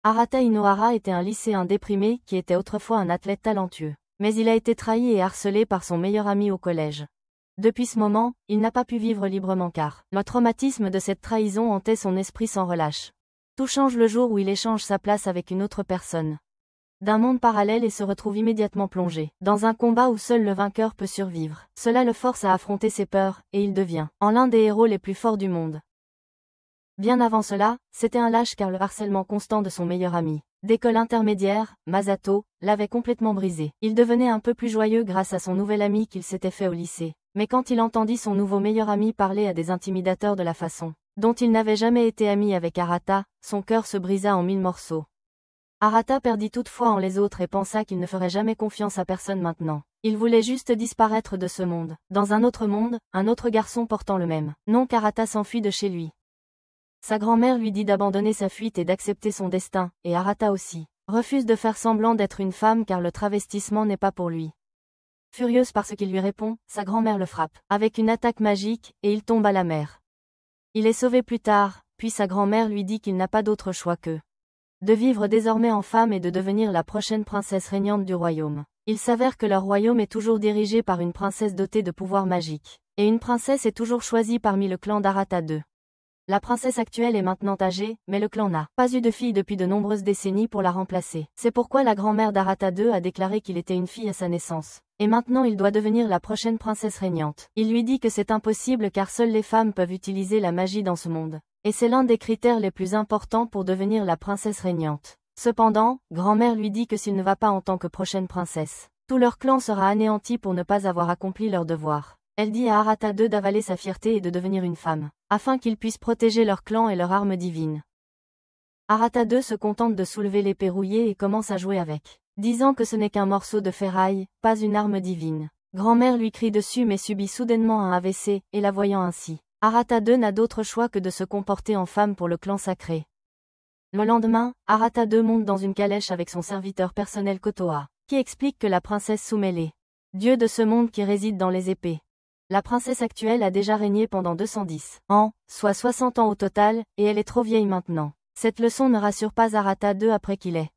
Arata Inohara était un lycéen déprimé qui était autrefois un athlète talentueux. Mais il a été trahi et harcelé par son meilleur ami au collège. Depuis ce moment, il n'a pas pu vivre librement car le traumatisme de cette trahison hantait son esprit sans relâche. Tout change le jour où il échange sa place avec une autre personne d'un monde parallèle et se retrouve immédiatement plongé dans un combat où seul le vainqueur peut survivre. Cela le force à affronter ses peurs, et il devient l'un des héros les plus forts du monde. Bien avant cela, c'était un lâche car le harcèlement constant de son meilleur ami d'école intermédiaire, Masato, l'avait complètement brisé. Il devenait un peu plus joyeux grâce à son nouvel ami qu'il s'était fait au lycée. Mais quand il entendit son nouveau meilleur ami parler à des intimidateurs de la façon dont il n'avait jamais été ami avec Arata, son cœur se brisa en 1000 morceaux. Arata perdit toute foi en les autres et pensa qu'il ne ferait jamais confiance à personne maintenant. Il voulait juste disparaître de ce monde. Dans un autre monde, un autre garçon portant le même nom qu'Arata s'enfuit de chez lui. Sa grand-mère lui dit d'abandonner sa fuite et d'accepter son destin, et Arata aussi refuse de faire semblant d'être une femme car le travestissement n'est pas pour lui. Furieuse par ce qu'il lui répond, sa grand-mère le frappe avec une attaque magique, et il tombe à la mer. Il est sauvé plus tard, puis sa grand-mère lui dit qu'il n'a pas d'autre choix que de vivre désormais en femme et de devenir la prochaine princesse régnante du royaume. Il s'avère que leur royaume est toujours dirigé par une princesse dotée de pouvoirs magiques, et une princesse est toujours choisie parmi le clan d'Arata II. La princesse actuelle est maintenant âgée, mais le clan n'a pas eu de fille depuis de nombreuses décennies pour la remplacer. C'est pourquoi la grand-mère d'Arata II a déclaré qu'il était une fille à sa naissance. Et maintenant il doit devenir la prochaine princesse régnante. Il lui dit que c'est impossible car seules les femmes peuvent utiliser la magie dans ce monde. Et c'est l'un des critères les plus importants pour devenir la princesse régnante. Cependant, grand-mère lui dit que s'il ne va pas en tant que prochaine princesse, tout leur clan sera anéanti pour ne pas avoir accompli leur devoir. Elle dit à Arata II d'avaler sa fierté et de devenir une femme, afin qu'ils puissent protéger leur clan et leur arme divine. Arata II se contente de soulever l'épée rouillée et commence à jouer avec, disant que ce n'est qu'un morceau de ferraille, pas une arme divine. Grand-mère lui crie dessus mais subit soudainement un AVC, et la voyant ainsi, Arata II n'a d'autre choix que de se comporter en femme pour le clan sacré. Le lendemain, Arata II monte dans une calèche avec son serviteur personnel Kotoa, qui explique que la princesse Sume est dieu de ce monde qui réside dans les épées. La princesse actuelle a déjà régné pendant 210 ans, soit 60 ans au total, et elle est trop vieille maintenant. Cette leçon ne rassure pas Arata II après qu'il ait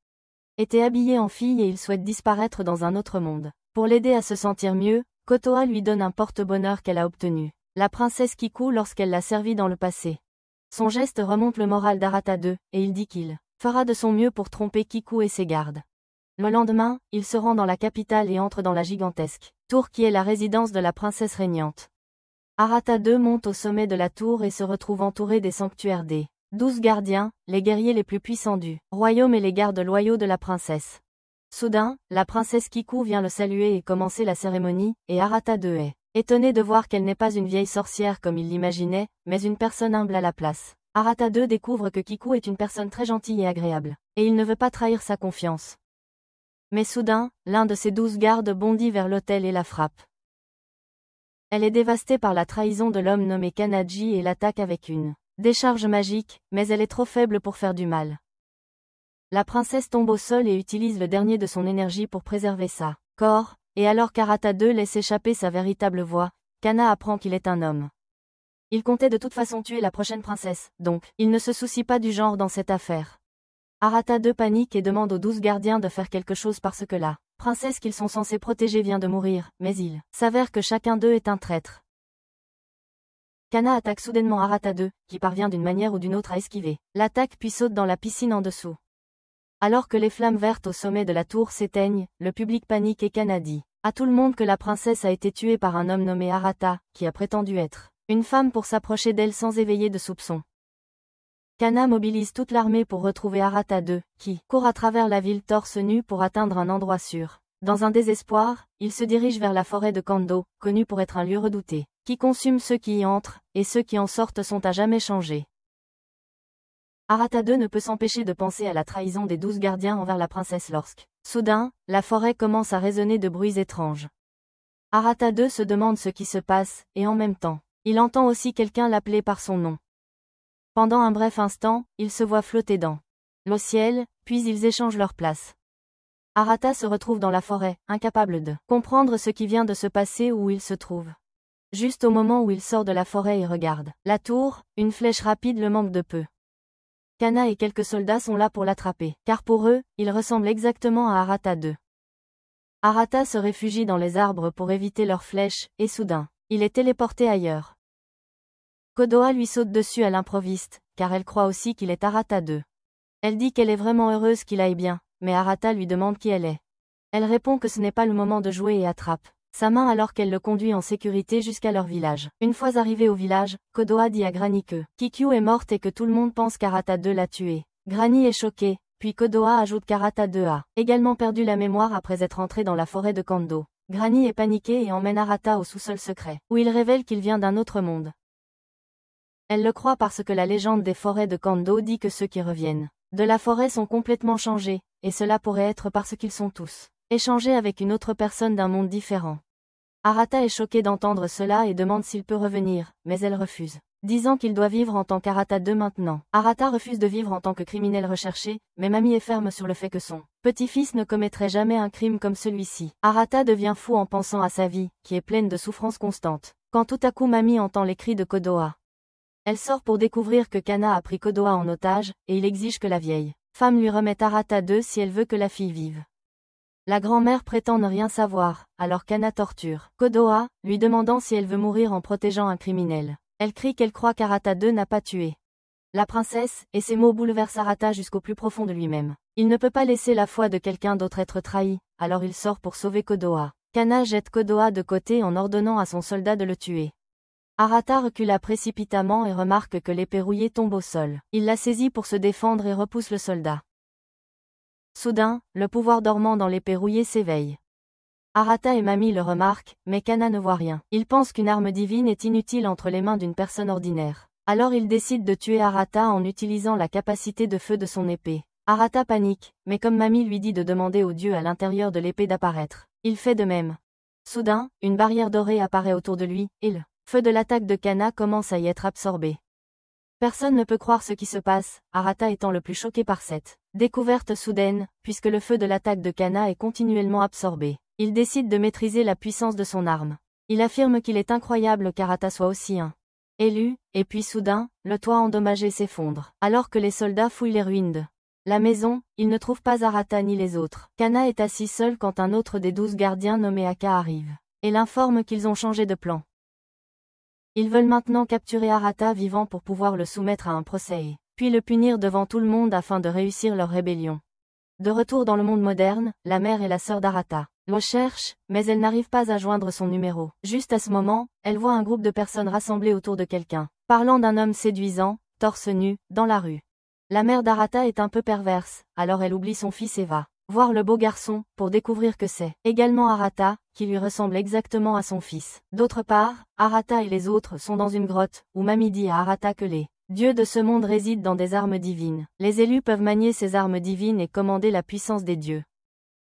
été habillé en fille et il souhaite disparaître dans un autre monde. Pour l'aider à se sentir mieux, Kotoa lui donne un porte-bonheur qu'elle a obtenu. La princesse Kiku lorsqu'elle l'a servi dans le passé. Son geste remonte le moral d'Arata II, et il dit qu'il fera de son mieux pour tromper Kiku et ses gardes. Le lendemain, il se rend dans la capitale et entre dans la gigantesque tour qui est la résidence de la princesse régnante. Arata II monte au sommet de la tour et se retrouve entouré des sanctuaires des 12 gardiens, les guerriers les plus puissants du royaume et les gardes loyaux de la princesse. Soudain, la princesse Kiku vient le saluer et commencer la cérémonie, et Arata II est étonné de voir qu'elle n'est pas une vieille sorcière comme il l'imaginait, mais une personne humble à la place. Arata II découvre que Kiku est une personne très gentille et agréable, et il ne veut pas trahir sa confiance. Mais soudain, l'un de ses 12 gardes bondit vers l'autel et la frappe. Elle est dévastée par la trahison de l'homme nommé Kanaji et l'attaque avec une décharge magique, mais elle est trop faible pour faire du mal. La princesse tombe au sol et utilise le dernier de son énergie pour préserver sa corps, et alors qu'Arata II laisse échapper sa véritable voix, Kana apprend qu'il est un homme. Il comptait de toute façon tuer la prochaine princesse, donc, il ne se soucie pas du genre dans cette affaire. Arata II panique et demande aux 12 gardiens de faire quelque chose parce que la princesse qu'ils sont censés protéger vient de mourir, mais il s'avère que chacun d'eux est un traître. Kana attaque soudainement Arata II, qui parvient d'une manière ou d'une autre à esquiver l'attaque puis saute dans la piscine en dessous. Alors que les flammes vertes au sommet de la tour s'éteignent, le public panique et Kana dit à tout le monde que la princesse a été tuée par un homme nommé Arata, qui a prétendu être une femme pour s'approcher d'elle sans éveiller de soupçons. Kana mobilise toute l'armée pour retrouver Arata II, qui court à travers la ville torse nu pour atteindre un endroit sûr. Dans un désespoir, il se dirige vers la forêt de Kando, connue pour être un lieu redouté, qui consume ceux qui y entrent, et ceux qui en sortent sont à jamais changés. Arata II ne peut s'empêcher de penser à la trahison des 12 gardiens envers la princesse lorsque, soudain, la forêt commence à résonner de bruits étranges. Arata II se demande ce qui se passe, et en même temps, il entend aussi quelqu'un l'appeler par son nom. Pendant un bref instant, ils se voient flotter dans le ciel, puis ils échangent leur place. Arata se retrouve dans la forêt, incapable de comprendre ce qui vient de se passer ou où il se trouve. Juste au moment où il sort de la forêt et regarde la tour, une flèche rapide le manque de peu. Kana et quelques soldats sont là pour l'attraper, car pour eux, il ressemble exactement à Arata II. Arata se réfugie dans les arbres pour éviter leurs flèches, et soudain, il est téléporté ailleurs. Kodoha lui saute dessus à l'improviste, car elle croit aussi qu'il est Arata II. Elle dit qu'elle est vraiment heureuse qu'il aille bien, mais Arata lui demande qui elle est. Elle répond que ce n'est pas le moment de jouer et attrape sa main alors qu'elle le conduit en sécurité jusqu'à leur village. Une fois arrivé au village, Kodoha dit à Granny que Kikyu est morte et que tout le monde pense qu'Arata II l'a tuée. Granny est choquée, puis Kodoha ajoute qu'Arata II a également perdu la mémoire après être entré dans la forêt de Kando. Granny est paniquée et emmène Arata au sous-sol secret, où il révèle qu'il vient d'un autre monde. Elle le croit parce que la légende des forêts de Kando dit que ceux qui reviennent de la forêt sont complètement changés, et cela pourrait être parce qu'ils sont tous échangés avec une autre personne d'un monde différent. Arata est choqué d'entendre cela et demande s'il peut revenir, mais elle refuse, disant qu'il doit vivre en tant qu'Arata II maintenant. Arata refuse de vivre en tant que criminel recherché, mais Mami est ferme sur le fait que son petit-fils ne commettrait jamais un crime comme celui-ci. Arata devient fou en pensant à sa vie, qui est pleine de souffrances constantes, quand tout à coup Mami entend les cris de Kodoha. Elle sort pour découvrir que Kana a pris Kodoha en otage, et il exige que la vieille femme lui remette Arata II si elle veut que la fille vive. La grand-mère prétend ne rien savoir, alors Kana torture Kodoha, lui demandant si elle veut mourir en protégeant un criminel. Elle crie qu'elle croit qu'Arata II n'a pas tué la princesse, et ces mots bouleversent Arata jusqu'au plus profond de lui-même. Il ne peut pas laisser la foi de quelqu'un d'autre être trahi, alors il sort pour sauver Kodoha. Kana jette Kodoha de côté en ordonnant à son soldat de le tuer. Arata recula précipitamment et remarque que l'épée rouillée tombe au sol. Il la saisit pour se défendre et repousse le soldat. Soudain, le pouvoir dormant dans l'épée rouillée s'éveille. Arata et Mami le remarquent, mais Kana ne voit rien. Il pense qu'une arme divine est inutile entre les mains d'une personne ordinaire. Alors il décide de tuer Arata en utilisant la capacité de feu de son épée. Arata panique, mais comme Mami lui dit de demander au dieu à l'intérieur de l'épée d'apparaître, il fait de même. Soudain, une barrière dorée apparaît autour de lui, et le feu de l'attaque de Kana commence à y être absorbé. Personne ne peut croire ce qui se passe, Arata étant le plus choqué par cette découverte soudaine, puisque le feu de l'attaque de Kana est continuellement absorbé. Il décide de maîtriser la puissance de son arme. Il affirme qu'il est incroyable qu'Arata soit aussi un élu, et puis soudain, le toit endommagé s'effondre. Alors que les soldats fouillent les ruines de la maison, ils ne trouvent pas Arata ni les autres. Kana est assis seul quand un autre des 12 gardiens nommé Aka arrive, et l'informe qu'ils ont changé de plan. Ils veulent maintenant capturer Arata vivant pour pouvoir le soumettre à un procès, puis le punir devant tout le monde afin de réussir leur rébellion. De retour dans le monde moderne, la mère et la sœur d'Arata le cherchent, mais elle n'arrive pas à joindre son numéro. Juste à ce moment, elle voit un groupe de personnes rassemblées autour de quelqu'un, parlant d'un homme séduisant, torse nu, dans la rue. La mère d'Arata est un peu perverse, alors elle oublie son fils et va voir le beau garçon, pour découvrir que c'est également Arata, qui lui ressemble exactement à son fils. D'autre part, Arata et les autres sont dans une grotte, où Mami dit à Arata que les dieux de ce monde résident dans des armes divines. Les élus peuvent manier ces armes divines et commander la puissance des dieux.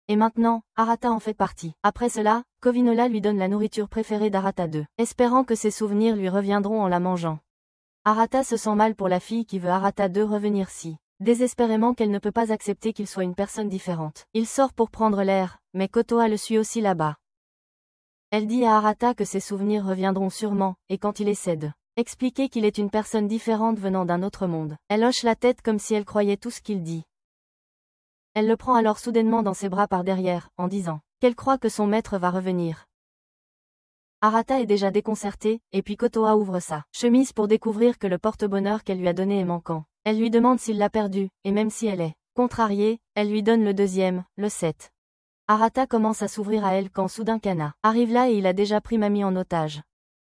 Et maintenant, Arata en fait partie. Après cela, Kovinola lui donne la nourriture préférée d'Arata II, espérant que ses souvenirs lui reviendront en la mangeant. Arata se sent mal pour la fille qui veut Arata II revenir si désespérément qu'elle ne peut pas accepter qu'il soit une personne différente. Il sort pour prendre l'air, mais Kotoa le suit aussi là-bas. Elle dit à Arata que ses souvenirs reviendront sûrement, et quand il essaie d'expliquer qu'il est une personne différente venant d'un autre monde, elle hoche la tête comme si elle croyait tout ce qu'il dit. Elle le prend alors soudainement dans ses bras par derrière, en disant qu'elle croit que son maître va revenir. Arata est déjà déconcertée, et puis Kotoa ouvre sa chemise pour découvrir que le porte-bonheur qu'elle lui a donné est manquant. Elle lui demande s'il l'a perdu, et même si elle est contrariée, elle lui donne le deuxième, le 7. Arata commence à s'ouvrir à elle quand soudain Kana arrive là et il a déjà pris Mami en otage.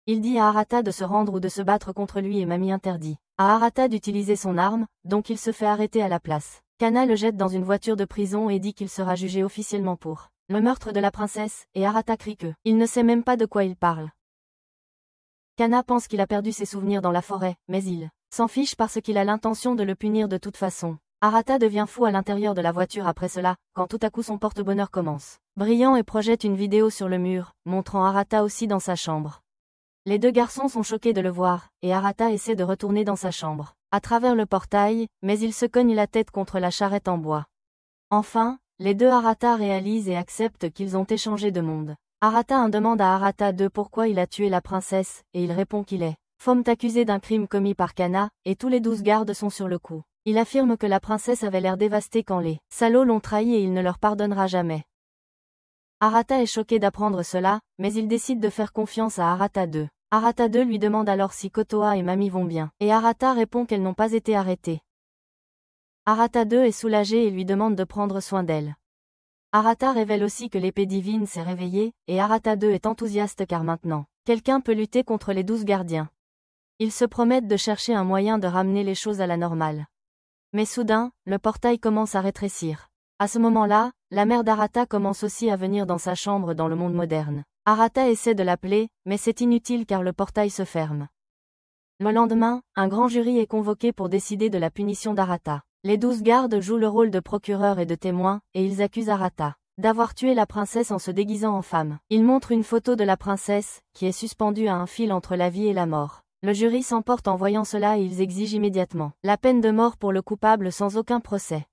Il dit à Arata de se rendre ou de se battre contre lui et Mami interdit à Arata d'utiliser son arme, donc il se fait arrêter à la place. Kana le jette dans une voiture de prison et dit qu'il sera jugé officiellement pour le meurtre de la princesse, et Arata crie que il ne sait même pas de quoi il parle. Kana pense qu'il a perdu ses souvenirs dans la forêt, mais il s'en fiche parce qu'il a l'intention de le punir de toute façon. Arata devient fou à l'intérieur de la voiture après cela, quand tout à coup son porte-bonheur commence brillant et projette une vidéo sur le mur, montrant Arata aussi dans sa chambre. Les deux garçons sont choqués de le voir, et Arata essaie de retourner dans sa chambre, à travers le portail, mais il se cogne la tête contre la charrette en bois. Enfin, les deux Arata réalisent et acceptent qu'ils ont échangé de monde. Arata demande à Arata II pourquoi il a tué la princesse, et il répond qu'il est accusé d'un crime commis par Kana, et tous les 12 gardes sont sur le coup. Il affirme que la princesse avait l'air dévastée quand les salauds l'ont trahi et il ne leur pardonnera jamais. Arata est choqué d'apprendre cela, mais il décide de faire confiance à Arata II. Arata II lui demande alors si Kotoa et Mami vont bien, et Arata répond qu'elles n'ont pas été arrêtées. Arata II est soulagé et lui demande de prendre soin d'elle. Arata révèle aussi que l'épée divine s'est réveillée, et Arata II est enthousiaste car maintenant, quelqu'un peut lutter contre les 12 gardiens. Ils se promettent de chercher un moyen de ramener les choses à la normale. Mais soudain, le portail commence à rétrécir. À ce moment-là, la mère d'Arata commence aussi à venir dans sa chambre dans le monde moderne. Arata essaie de l'appeler, mais c'est inutile car le portail se ferme. Le lendemain, un grand jury est convoqué pour décider de la punition d'Arata. Les 12 gardes jouent le rôle de procureur et de témoin, et ils accusent Arata d'avoir tué la princesse en se déguisant en femme. Ils montrent une photo de la princesse, qui est suspendue à un fil entre la vie et la mort. Le jury s'emporte en voyant cela et ils exigent immédiatement la peine de mort pour le coupable sans aucun procès.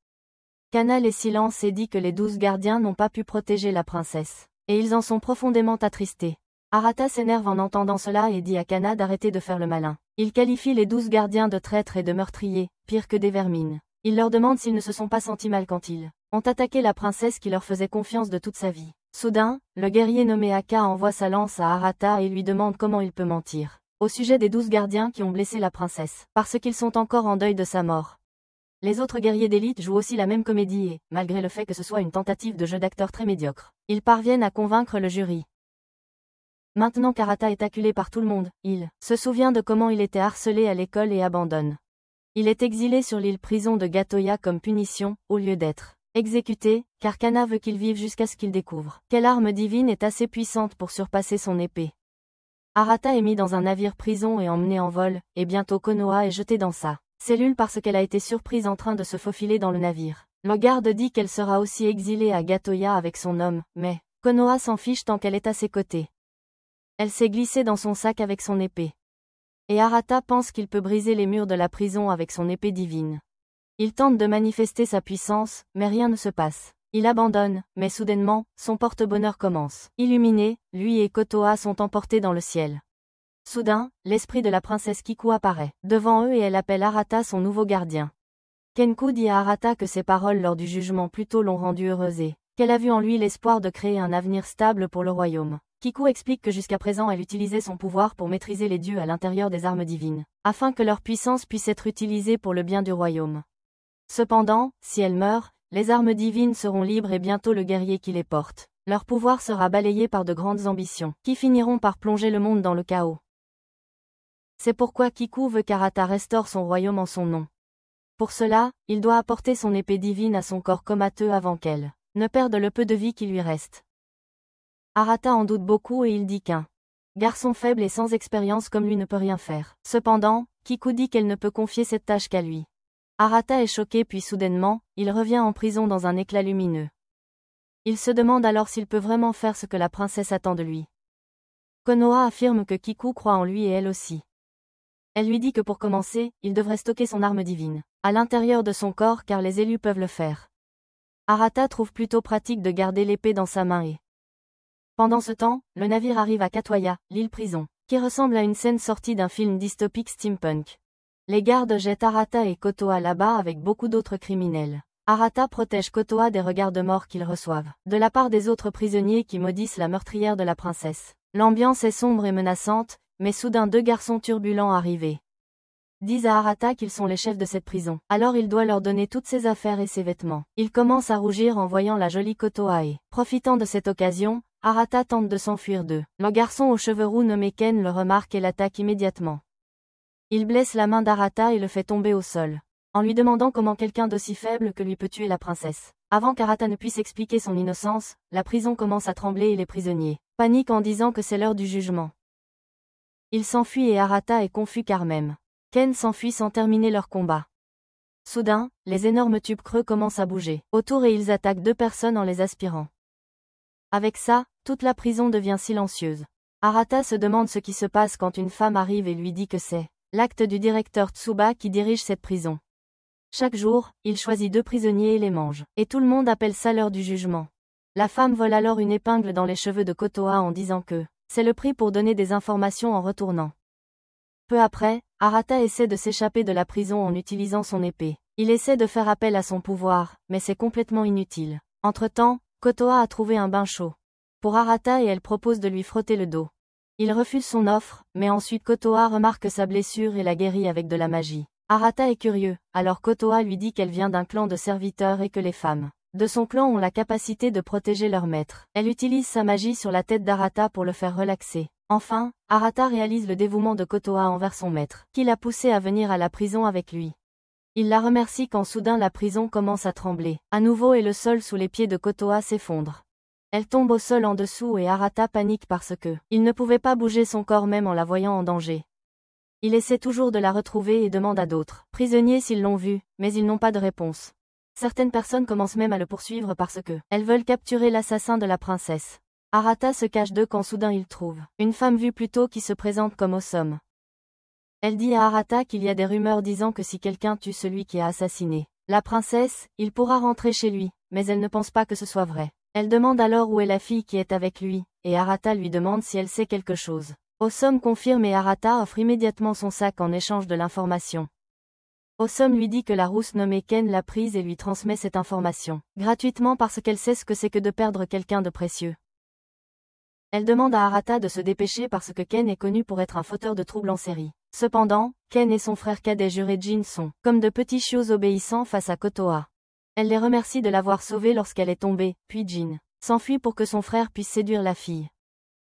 Kana laisse silence et dit que les 12 gardiens n'ont pas pu protéger la princesse. Et ils en sont profondément attristés. Arata s'énerve en entendant cela et dit à Kana d'arrêter de faire le malin. Il qualifie les 12 gardiens de traîtres et de meurtriers, pire que des vermines. Il leur demande s'ils ne se sont pas sentis mal quand ils ont attaqué la princesse qui leur faisait confiance de toute sa vie. Soudain, le guerrier nommé Aka envoie sa lance à Arata et lui demande comment il peut mentir au sujet des 12 gardiens qui ont blessé la princesse, parce qu'ils sont encore en deuil de sa mort. Les autres guerriers d'élite jouent aussi la même comédie et, malgré le fait que ce soit une tentative de jeu d'acteur très médiocre, ils parviennent à convaincre le jury. Maintenant qu'Arata est acculé par tout le monde, il se souvient de comment il était harcelé à l'école et abandonne. Il est exilé sur l'île prison de Gatoya comme punition, au lieu d'être exécuté, car Kana veut qu'il vive jusqu'à ce qu'il découvre quelle arme divine est assez puissante pour surpasser son épée. Arata est mis dans un navire prison et emmené en vol, et bientôt Konoha est jetée dans sa cellule parce qu'elle a été surprise en train de se faufiler dans le navire. Le garde dit qu'elle sera aussi exilée à Gatoya avec son homme, mais Konoha s'en fiche tant qu'elle est à ses côtés. Elle s'est glissée dans son sac avec son épée. Et Arata pense qu'il peut briser les murs de la prison avec son épée divine. Il tente de manifester sa puissance, mais rien ne se passe. Il abandonne, mais soudainement, son porte-bonheur commence. Illuminé, lui et Kotoa sont emportés dans le ciel. Soudain, l'esprit de la princesse Kiku apparaît devant eux et elle appelle Arata son nouveau gardien. Kenku dit à Arata que ses paroles lors du jugement plus tôt l'ont rendue heureuse et qu'elle a vu en lui l'espoir de créer un avenir stable pour le royaume. Kiku explique que jusqu'à présent elle utilisait son pouvoir pour maîtriser les dieux à l'intérieur des armes divines, afin que leur puissance puisse être utilisée pour le bien du royaume. Cependant, si elle meurt, les armes divines seront libres et bientôt le guerrier qui les porte. Leur pouvoir sera balayé par de grandes ambitions, qui finiront par plonger le monde dans le chaos. C'est pourquoi Kiku veut qu'Arata restaure son royaume en son nom. Pour cela, il doit apporter son épée divine à son corps comateux avant qu'elle ne perde le peu de vie qui lui reste. Arata en doute beaucoup et il dit qu'un garçon faible et sans expérience comme lui ne peut rien faire. Cependant, Kiku dit qu'elle ne peut confier cette tâche qu'à lui. Arata est choqué puis soudainement, il revient en prison dans un éclat lumineux. Il se demande alors s'il peut vraiment faire ce que la princesse attend de lui. Konoha affirme que Kiku croit en lui et elle aussi. Elle lui dit que pour commencer, il devrait stocker son arme divine à l'intérieur de son corps car les élus peuvent le faire. Arata trouve plutôt pratique de garder l'épée dans sa main et pendant ce temps, le navire arrive à Katoya, l'île prison, qui ressemble à une scène sortie d'un film dystopique steampunk. Les gardes jettent Arata et Kotoa là-bas avec beaucoup d'autres criminels. Arata protège Kotoa des regards de mort qu'ils reçoivent, de la part des autres prisonniers qui maudissent la meurtrière de la princesse. L'ambiance est sombre et menaçante, mais soudain deux garçons turbulents arrivés disent à Arata qu'ils sont les chefs de cette prison. Alors il doit leur donner toutes ses affaires et ses vêtements. Il commence à rougir en voyant la jolie Kotoa et, profitant de cette occasion, Arata tente de s'enfuir d'eux. Le garçon aux cheveux roux nommé Ken le remarque et l'attaque immédiatement. Il blesse la main d'Arata et le fait tomber au sol, en lui demandant comment quelqu'un d'aussi faible que lui peut tuer la princesse. Avant qu'Arata ne puisse expliquer son innocence, la prison commence à trembler et les prisonniers paniquent en disant que c'est l'heure du jugement. Il s'enfuit et Arata est confus car même Ken s'enfuit sans terminer leur combat. Soudain, les énormes tubes creux commencent à bouger autour et ils attaquent deux personnes en les aspirant. Avec ça, toute la prison devient silencieuse. Arata se demande ce qui se passe quand une femme arrive et lui dit que c'est l'acte du directeur Tsuba qui dirige cette prison. Chaque jour, il choisit deux prisonniers et les mange. Et tout le monde appelle ça l'heure du jugement. La femme vole alors une épingle dans les cheveux de Kotoa en disant que c'est le prix pour donner des informations en retournant. Peu après, Arata essaie de s'échapper de la prison en utilisant son épée. Il essaie de faire appel à son pouvoir, mais c'est complètement inutile. Entre-temps, Kotoa a trouvé un bain chaud pour Arata et elle propose de lui frotter le dos. Il refuse son offre, mais ensuite Kotoa remarque sa blessure et la guérit avec de la magie. Arata est curieux, alors Kotoa lui dit qu'elle vient d'un clan de serviteurs et que les femmes de son clan ont la capacité de protéger leur maître. Elle utilise sa magie sur la tête d'Arata pour le faire relaxer. Enfin, Arata réalise le dévouement de Kotoa envers son maître, qui l'a poussé à venir à la prison avec lui. Il la remercie quand soudain la prison commence à trembler. À nouveau et le sol sous les pieds de Kotoa s'effondre. Elle tombe au sol en dessous et Arata panique parce que il ne pouvait pas bouger son corps même en la voyant en danger. Il essaie toujours de la retrouver et demande à d'autres prisonniers s'ils l'ont vue, mais ils n'ont pas de réponse. Certaines personnes commencent même à le poursuivre parce que elles veulent capturer l'assassin de la princesse. Arata se cache d'eux quand soudain il trouve une femme vue plus tôt qui se présente comme Osome. Elle dit à Arata qu'il y a des rumeurs disant que si quelqu'un tue celui qui a assassiné la princesse, il pourra rentrer chez lui, mais elle ne pense pas que ce soit vrai. Elle demande alors où est la fille qui est avec lui, et Arata lui demande si elle sait quelque chose. Osome confirme et Arata offre immédiatement son sac en échange de l'information. Osome lui dit que la rousse nommée Ken l'a prise et lui transmet cette information gratuitement parce qu'elle sait ce que c'est que de perdre quelqu'un de précieux. Elle demande à Arata de se dépêcher parce que Ken est connu pour être un fauteur de troubles en série. Cependant, Ken et son frère cadet juré Jin sont comme de petits chiots obéissants face à Kotoa. Elle les remercie de l'avoir sauvée lorsqu'elle est tombée, puis Jin s'enfuit pour que son frère puisse séduire la fille.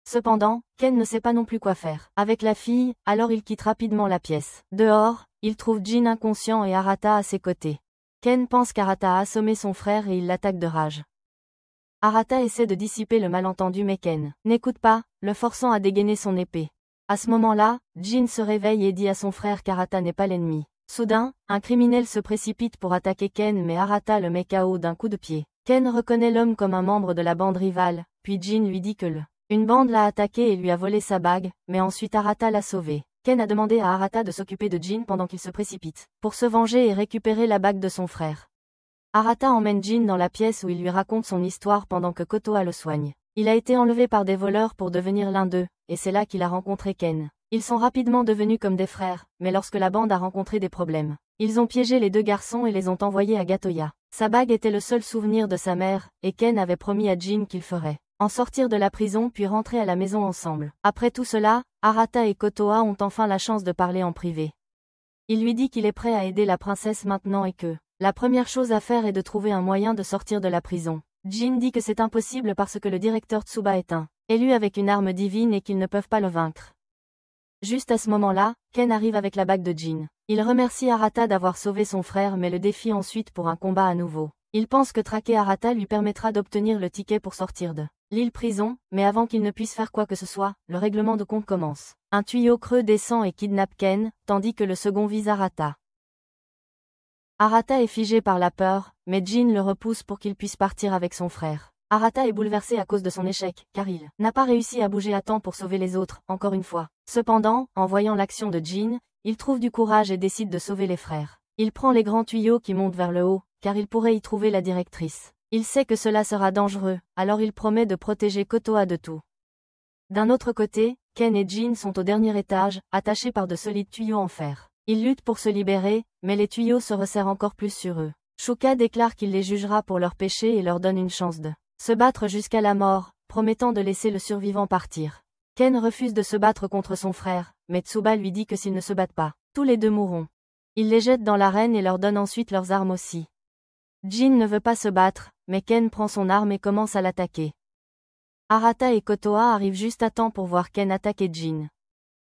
Cependant, Ken ne sait pas non plus quoi faire avec la fille, alors il quitte rapidement la pièce. Dehors, il trouve Jin inconscient et Arata à ses côtés. Ken pense qu'Arata a assommé son frère et il l'attaque de rage. Arata essaie de dissiper le malentendu mais Ken n'écoute pas, le forçant à dégainer son épée. À ce moment-là, Jin se réveille et dit à son frère qu'Arata n'est pas l'ennemi. Soudain, un criminel se précipite pour attaquer Ken mais Arata le met KO d'un coup de pied. Ken reconnaît l'homme comme un membre de la bande rivale, puis Jin lui dit que une bande l'a attaqué et lui a volé sa bague, mais ensuite Arata l'a sauvé. Ken a demandé à Arata de s'occuper de Jin pendant qu'il se précipite, pour se venger et récupérer la bague de son frère. Arata emmène Jin dans la pièce où il lui raconte son histoire pendant que Kotoa le soigne. Il a été enlevé par des voleurs pour devenir l'un d'eux, et c'est là qu'il a rencontré Ken. Ils sont rapidement devenus comme des frères, mais lorsque la bande a rencontré des problèmes, ils ont piégé les deux garçons et les ont envoyés à Gatoya. Sa bague était le seul souvenir de sa mère, et Ken avait promis à Jin qu'il ferait en sortir de la prison puis rentrer à la maison ensemble. Après tout cela, Arata et Kotoa ont enfin la chance de parler en privé. Il lui dit qu'il est prêt à aider la princesse maintenant et que la première chose à faire est de trouver un moyen de sortir de la prison. Jin dit que c'est impossible parce que le directeur Tsuba est un élu avec une arme divine et qu'ils ne peuvent pas le vaincre. Juste à ce moment-là, Ken arrive avec la bague de Jin. Il remercie Arata d'avoir sauvé son frère mais le défie ensuite pour un combat à nouveau. Il pense que traquer Arata lui permettra d'obtenir le ticket pour sortir de l'île prison, mais avant qu'il ne puisse faire quoi que ce soit, le règlement de compte commence. Un tuyau creux descend et kidnappe Ken, tandis que le second vise Arata. Arata est figé par la peur, mais Jin le repousse pour qu'il puisse partir avec son frère. Arata est bouleversé à cause de son échec, car il n'a pas réussi à bouger à temps pour sauver les autres, encore une fois. Cependant, en voyant l'action de Jin, il trouve du courage et décide de sauver les frères. Il prend les grands tuyaux qui montent vers le haut, car il pourrait y trouver la directrice. Il sait que cela sera dangereux, alors il promet de protéger Kotoa de tout. D'un autre côté, Ken et Jin sont au dernier étage, attachés par de solides tuyaux en fer. Ils luttent pour se libérer, mais les tuyaux se resserrent encore plus sur eux. Shuka déclare qu'il les jugera pour leurs péchés et leur donne une chance de se battre jusqu'à la mort, promettant de laisser le survivant partir. Ken refuse de se battre contre son frère, mais Tsuba lui dit que s'ils ne se battent pas, tous les deux mourront. Il les jette dans l'arène et leur donne ensuite leurs armes aussi. Jin ne veut pas se battre, mais Ken prend son arme et commence à l'attaquer. Arata et Kotoa arrivent juste à temps pour voir Ken attaquer Jin.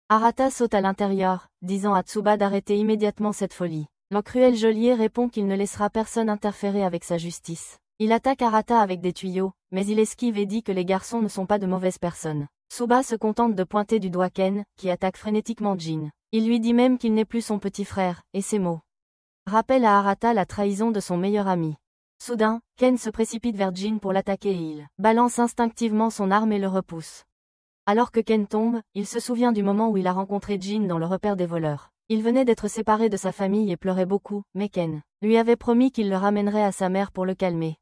Arata saute à l'intérieur, disant à Tsuba d'arrêter immédiatement cette folie. Le cruel geôlier répond qu'il ne laissera personne interférer avec sa justice. Il attaque Arata avec des tuyaux, mais il esquive et dit que les garçons ne sont pas de mauvaises personnes. Tsuba se contente de pointer du doigt Ken, qui attaque frénétiquement Jin. Il lui dit même qu'il n'est plus son petit frère, et ces mots rappellent à Arata la trahison de son meilleur ami. Soudain, Ken se précipite vers Jin pour l'attaquer et il balance instinctivement son arme et le repousse. Alors que Ken tombe, il se souvient du moment où il a rencontré Jin dans le repère des voleurs. Il venait d'être séparé de sa famille et pleurait beaucoup, mais Ken lui avait promis qu'il le ramènerait à sa mère pour le calmer.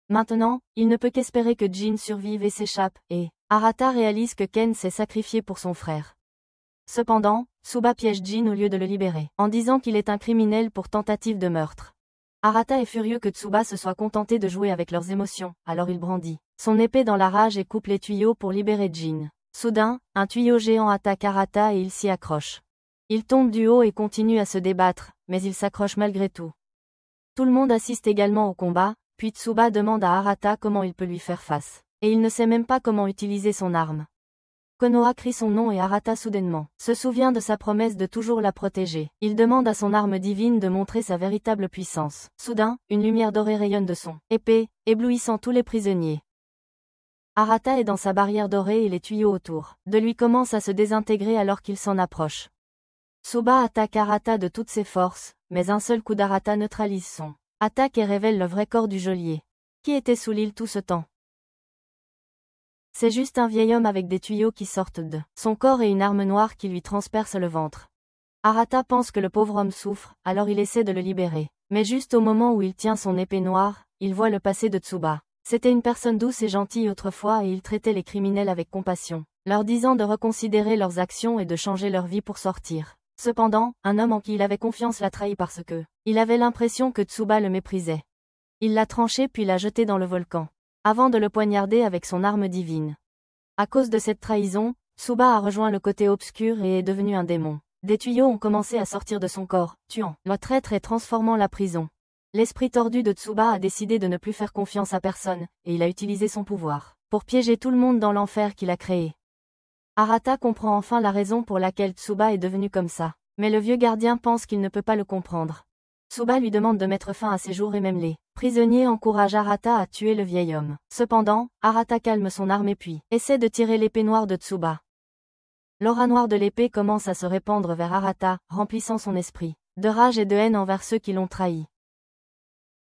Maintenant, il ne peut qu'espérer que Jin survive et s'échappe, et Arata réalise que Ken s'est sacrifié pour son frère. Cependant, Tsuba piège Jin au lieu de le libérer, en disant qu'il est un criminel pour tentative de meurtre. Arata est furieux que Tsuba se soit contenté de jouer avec leurs émotions, alors il brandit son épée dans la rage et coupe les tuyaux pour libérer Jin. Soudain, un tuyau géant attaque Arata et il s'y accroche. Il tombe du haut et continue à se débattre, mais il s'accroche malgré tout. Tout le monde assiste également au combat, puis Tsuba demande à Arata comment il peut lui faire face. Et il ne sait même pas comment utiliser son arme. Konoha crie son nom et Arata soudainement se souvient de sa promesse de toujours la protéger. Il demande à son arme divine de montrer sa véritable puissance. Soudain, une lumière dorée rayonne de son épée, éblouissant tous les prisonniers. Arata est dans sa barrière dorée et les tuyaux autour de lui commencent à se désintégrer alors qu'il s'en approche. Tsuba attaque Arata de toutes ses forces, mais un seul coup d'Arata neutralise son attaque et révèle le vrai corps du geôlier. Qui était sous l'île tout ce temps? C'est juste un vieil homme avec des tuyaux qui sortent de son corps et une arme noire qui lui transperce le ventre. Arata pense que le pauvre homme souffre, alors il essaie de le libérer. Mais juste au moment où il tient son épée noire, il voit le passé de Tsuba. C'était une personne douce et gentille autrefois et il traitait les criminels avec compassion, leur disant de reconsidérer leurs actions et de changer leur vie pour sortir. Cependant, un homme en qui il avait confiance l'a trahi parce que il avait l'impression que Tsuba le méprisait. Il l'a tranché puis l'a jeté dans le volcan, avant de le poignarder avec son arme divine. À cause de cette trahison, Tsuba a rejoint le côté obscur et est devenu un démon. Des tuyaux ont commencé à sortir de son corps, tuant le traître et transformant la prison. L'esprit tordu de Tsuba a décidé de ne plus faire confiance à personne, et il a utilisé son pouvoir pour piéger tout le monde dans l'enfer qu'il a créé. Arata comprend enfin la raison pour laquelle Tsuba est devenu comme ça. Mais le vieux gardien pense qu'il ne peut pas le comprendre. Tsuba lui demande de mettre fin à ses jours et même les prisonniers encouragent Arata à tuer le vieil homme. Cependant, Arata calme son arme et puis essaie de tirer l'épée noire de Tsuba. L'aura noire de l'épée commence à se répandre vers Arata, remplissant son esprit de rage et de haine envers ceux qui l'ont trahi.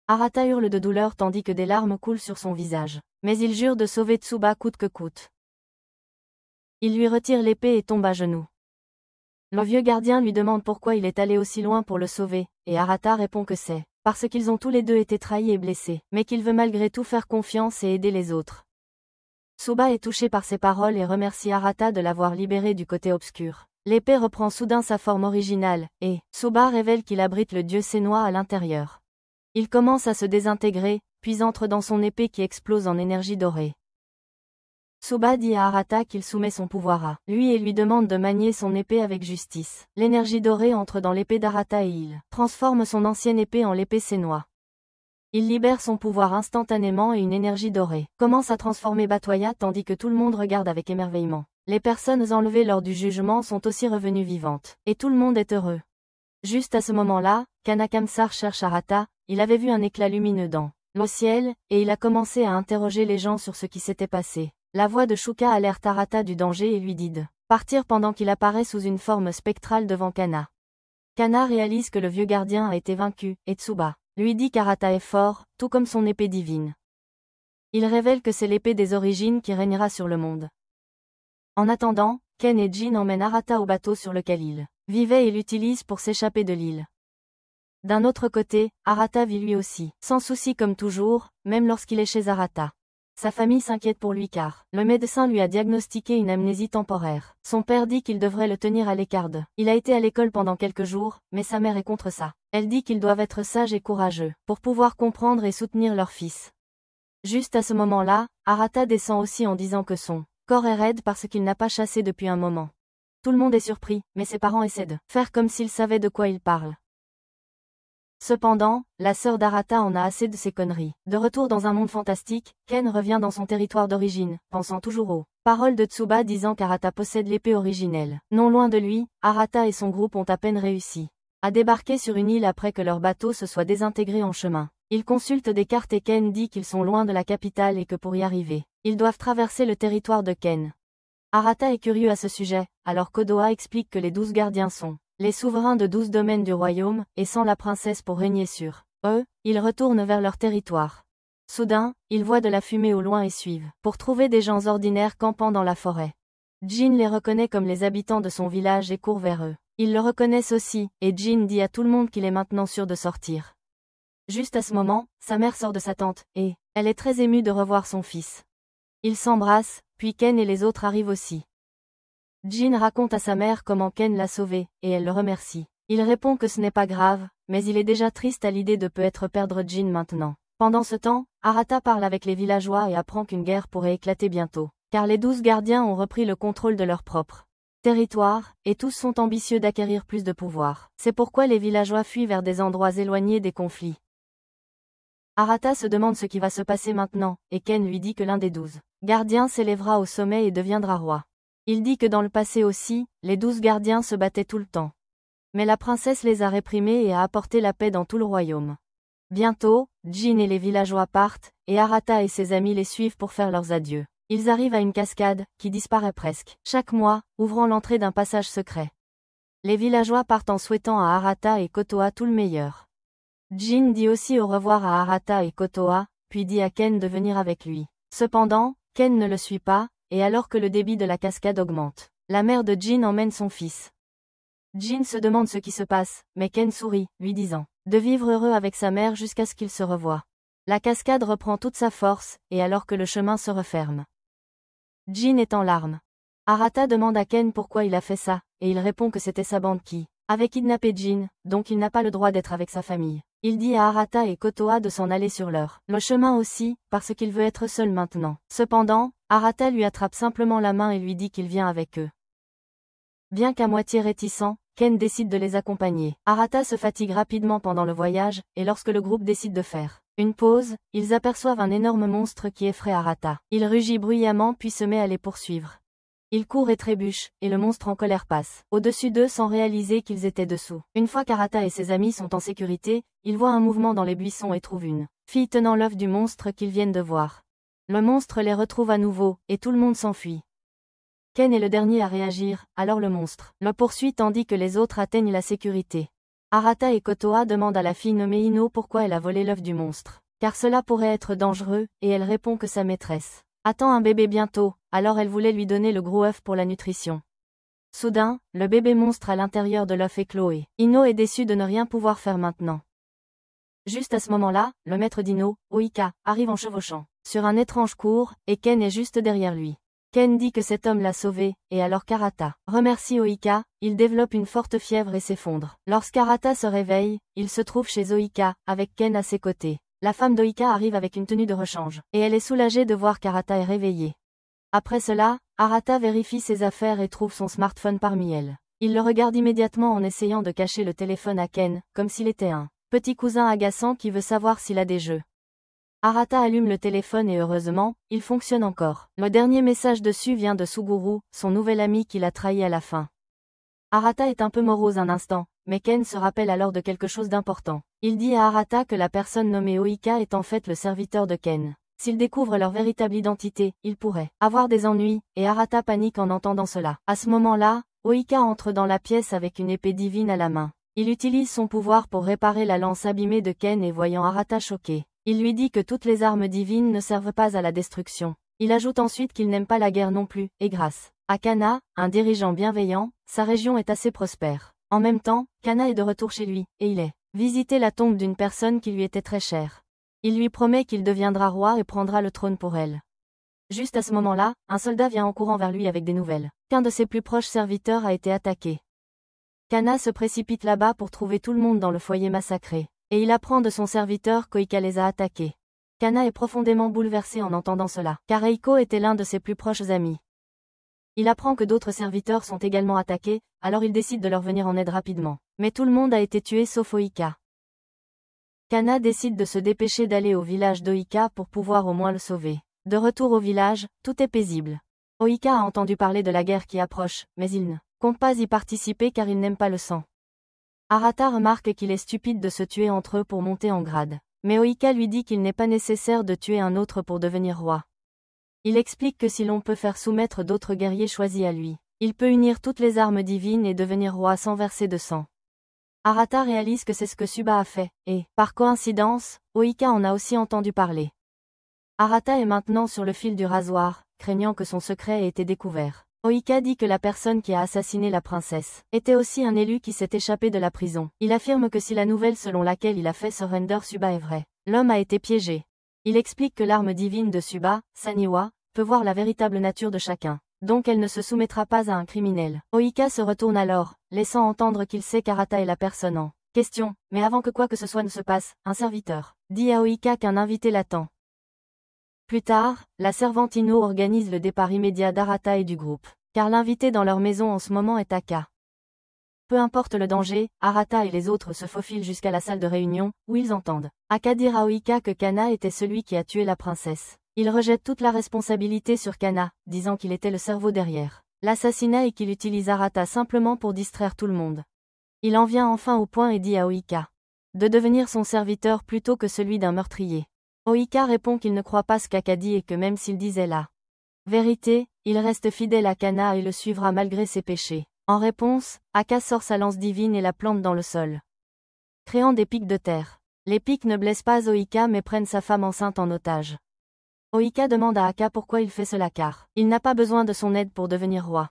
Arata hurle de douleur tandis que des larmes coulent sur son visage. Mais il jure de sauver Tsuba coûte que coûte. Il lui retire l'épée et tombe à genoux. Le vieux gardien lui demande pourquoi il est allé aussi loin pour le sauver, et Arata répond que c'est parce qu'ils ont tous les deux été trahis et blessés, mais qu'il veut malgré tout faire confiance et aider les autres. Tsuba est touché par ces paroles et remercie Arata de l'avoir libéré du côté obscur. L'épée reprend soudain sa forme originale, et Tsuba révèle qu'il abrite le dieu Senwa à l'intérieur. Il commence à se désintégrer, puis entre dans son épée qui explose en énergie dorée. Tsuba dit à Arata qu'il soumet son pouvoir à lui et lui demande de manier son épée avec justice. L'énergie dorée entre dans l'épée d'Arata et il transforme son ancienne épée en l'épée Senwa. Il libère son pouvoir instantanément et une énergie dorée commence à transformer Batoya tandis que tout le monde regarde avec émerveillement. Les personnes enlevées lors du jugement sont aussi revenues vivantes, et tout le monde est heureux. Juste à ce moment-là, Kana Kamsar cherche Arata, il avait vu un éclat lumineux dans le ciel, et il a commencé à interroger les gens sur ce qui s'était passé. La voix de Shuka alerte Arata du danger et lui dit de partir pendant qu'il apparaît sous une forme spectrale devant Kana. Kana réalise que le vieux gardien a été vaincu, et Tsuba lui dit qu'Arata est fort, tout comme son épée divine. Il révèle que c'est l'épée des origines qui régnera sur le monde. En attendant, Ken et Jin emmènent Arata au bateau sur lequel il vivait et l'utilisent pour s'échapper de l'île. D'un autre côté, Arata vit lui aussi, sans souci comme toujours, même lorsqu'il est chez Arata. Sa famille s'inquiète pour lui car le médecin lui a diagnostiqué une amnésie temporaire. Son père dit qu'il devrait le tenir à l'écart d'eux. Il a été à l'école pendant quelques jours, mais sa mère est contre ça. Elle dit qu'ils doivent être sages et courageux pour pouvoir comprendre et soutenir leur fils. Juste à ce moment-là, Arata descend aussi en disant que son corps est raide parce qu'il n'a pas chassé depuis un moment. Tout le monde est surpris, mais ses parents essaient de faire comme s'ils savaient de quoi il parle. Cependant, la sœur d'Arata en a assez de ces conneries. De retour dans un monde fantastique, Ken revient dans son territoire d'origine, pensant toujours aux paroles de Tsuba disant qu'Arata possède l'épée originelle. Non loin de lui, Arata et son groupe ont à peine réussi à débarquer sur une île après que leur bateau se soit désintégré en chemin. Ils consultent des cartes et Ken dit qu'ils sont loin de la capitale et que pour y arriver, ils doivent traverser le territoire de Ken. Arata est curieux à ce sujet, alors Kodoha explique que les 12 gardiens sont les souverains de 12 domaines du royaume, et sans la princesse pour régner sur eux, ils retournent vers leur territoire. Soudain, ils voient de la fumée au loin et suivent, pour trouver des gens ordinaires campant dans la forêt. Jin les reconnaît comme les habitants de son village et court vers eux. Ils le reconnaissent aussi, et Jin dit à tout le monde qu'il est maintenant sûr de sortir. Juste à ce moment, sa mère sort de sa tente, et elle est très émue de revoir son fils. Ils s'embrassent, puis Ken et les autres arrivent aussi. Jin raconte à sa mère comment Ken l'a sauvé, et elle le remercie. Il répond que ce n'est pas grave, mais il est déjà triste à l'idée de peut-être perdre Jin maintenant. Pendant ce temps, Arata parle avec les villageois et apprend qu'une guerre pourrait éclater bientôt, car les 12 gardiens ont repris le contrôle de leur propre territoire, et tous sont ambitieux d'acquérir plus de pouvoir. C'est pourquoi les villageois fuient vers des endroits éloignés des conflits. Arata se demande ce qui va se passer maintenant, et Ken lui dit que l'un des 12 gardiens s'élèvera au sommet et deviendra roi. Il dit que dans le passé aussi, les 12 gardiens se battaient tout le temps. Mais la princesse les a réprimés et a apporté la paix dans tout le royaume. Bientôt, Jin et les villageois partent, et Arata et ses amis les suivent pour faire leurs adieux. Ils arrivent à une cascade, qui disparaît presque chaque mois, ouvrant l'entrée d'un passage secret. Les villageois partent en souhaitant à Arata et Kotoa tout le meilleur. Jin dit aussi au revoir à Arata et Kotoa, puis dit à Ken de venir avec lui. Cependant, Ken ne le suit pas, et alors que le débit de la cascade augmente, la mère de Jin emmène son fils. Jin se demande ce qui se passe, mais Ken sourit, lui disant de vivre heureux avec sa mère jusqu'à ce qu'ils se revoient. La cascade reprend toute sa force, et alors que le chemin se referme, Jin est en larmes. Arata demande à Ken pourquoi il a fait ça, et il répond que c'était sa bande qui avait kidnappé Jin, donc il n'a pas le droit d'être avec sa famille. Il dit à Arata et Kotoa de s'en aller sur le chemin aussi, parce qu'il veut être seul maintenant. Cependant, Arata lui attrape simplement la main et lui dit qu'il vient avec eux. Bien qu'à moitié réticent, Ken décide de les accompagner. Arata se fatigue rapidement pendant le voyage, et lorsque le groupe décide de faire une pause, ils aperçoivent un énorme monstre qui effraie Arata. Il rugit bruyamment puis se met à les poursuivre. Il court et trébuche, et le monstre en colère passe au-dessus d'eux sans réaliser qu'ils étaient dessous. Une fois qu'Arata et ses amis sont en sécurité, ils voient un mouvement dans les buissons et trouvent une fille tenant l'œuf du monstre qu'ils viennent de voir. Le monstre les retrouve à nouveau, et tout le monde s'enfuit. Ken est le dernier à réagir, alors le monstre le poursuit tandis que les autres atteignent la sécurité. Arata et Kotoa demandent à la fille nommée Ino pourquoi elle a volé l'œuf du monstre, car cela pourrait être dangereux, et elle répond que sa maîtresse attend un bébé bientôt, alors elle voulait lui donner le gros œuf pour la nutrition. Soudain, le bébé monstre à l'intérieur de l'œuf éclot et Ino est déçue de ne rien pouvoir faire maintenant. Juste à ce moment-là, le maître d'Ino, Oika, arrive en chevauchant sur un étrange cours, et Ken est juste derrière lui. Ken dit que cet homme l'a sauvé, et alors qu'Arata remercie Oika, il développe une forte fièvre et s'effondre. Lorsqu'Arata se réveille, il se trouve chez Oika, avec Ken à ses côtés. La femme d'Oika arrive avec une tenue de rechange, et elle est soulagée de voir qu'Arata est réveillé. Après cela, Arata vérifie ses affaires et trouve son smartphone parmi elles. Il le regarde immédiatement en essayant de cacher le téléphone à Ken, comme s'il était un petit cousin agaçant qui veut savoir s'il a des jeux. Arata allume le téléphone et heureusement, il fonctionne encore. Le dernier message dessus vient de Suguru, son nouvel ami qui l'a trahi à la fin. Arata est un peu morose un instant, mais Ken se rappelle alors de quelque chose d'important. Il dit à Arata que la personne nommée Oika est en fait le serviteur de Ken. S'il découvre leur véritable identité, il pourrait avoir des ennuis, et Arata panique en entendant cela. À ce moment-là, Oika entre dans la pièce avec une épée divine à la main. Il utilise son pouvoir pour réparer la lance abîmée de Ken et voyant Arata choqué, il lui dit que toutes les armes divines ne servent pas à la destruction. Il ajoute ensuite qu'il n'aime pas la guerre non plus, et grâce à Kana, un dirigeant bienveillant, sa région est assez prospère. En même temps, Kana est de retour chez lui, et il est visité la tombe d'une personne qui lui était très chère. Il lui promet qu'il deviendra roi et prendra le trône pour elle. Juste à ce moment-là, un soldat vient en courant vers lui avec des nouvelles. Qu'un de ses plus proches serviteurs a été attaqué. Kana se précipite là-bas pour trouver tout le monde dans le foyer massacré. Et il apprend de son serviteur qu'Oika les a attaqués. Kana est profondément bouleversé en entendant cela, car Eiko était l'un de ses plus proches amis. Il apprend que d'autres serviteurs sont également attaqués, alors il décide de leur venir en aide rapidement. Mais tout le monde a été tué sauf Oika. Kana décide de se dépêcher d'aller au village d'Oika pour pouvoir au moins le sauver. De retour au village, tout est paisible. Oika a entendu parler de la guerre qui approche, mais il ne compte pas y participer car il n'aime pas le sang. Arata remarque qu'il est stupide de se tuer entre eux pour monter en grade. Mais Oika lui dit qu'il n'est pas nécessaire de tuer un autre pour devenir roi. Il explique que si l'on peut faire soumettre d'autres guerriers choisis à lui, il peut unir toutes les armes divines et devenir roi sans verser de sang. Arata réalise que c'est ce que Suba a fait, et, par coïncidence, Oika en a aussi entendu parler. Arata est maintenant sur le fil du rasoir, craignant que son secret ait été découvert. Oika dit que la personne qui a assassiné la princesse était aussi un élu qui s'est échappé de la prison. Il affirme que si la nouvelle selon laquelle il a fait surrender Suba est vraie, l'homme a été piégé. Il explique que l'arme divine de Suba, Saniwa, peut voir la véritable nature de chacun. donc elle ne se soumettra pas à un criminel. Oika se retourne alors, laissant entendre qu'il sait qu'Arata est la personne en question, mais avant que quoi que ce soit ne se passe, un serviteur dit à Oika qu'un invité l'attend. Plus tard, la servante Ino organise le départ immédiat d'Arata et du groupe, car l'invité dans leur maison en ce moment est Aka. Peu importe le danger, Arata et les autres se faufilent jusqu'à la salle de réunion, où ils entendent Aka dire à Oika que Kana était celui qui a tué la princesse. Il rejette toute la responsabilité sur Kana, disant qu'il était le cerveau derrière l'assassinat et qu'il utilise Arata simplement pour distraire tout le monde. Il en vient enfin au point et dit à Oika de devenir son serviteur plutôt que celui d'un meurtrier. Oika répond qu'il ne croit pas ce qu'Aka dit et que même s'il disait la vérité, il reste fidèle à Kana et le suivra malgré ses péchés. En réponse, Aka sort sa lance divine et la plante dans le sol, créant des pics de terre. Les pics ne blessent pas Oika mais prennent sa femme enceinte en otage. Oika demande à Aka pourquoi il fait cela car il n'a pas besoin de son aide pour devenir roi.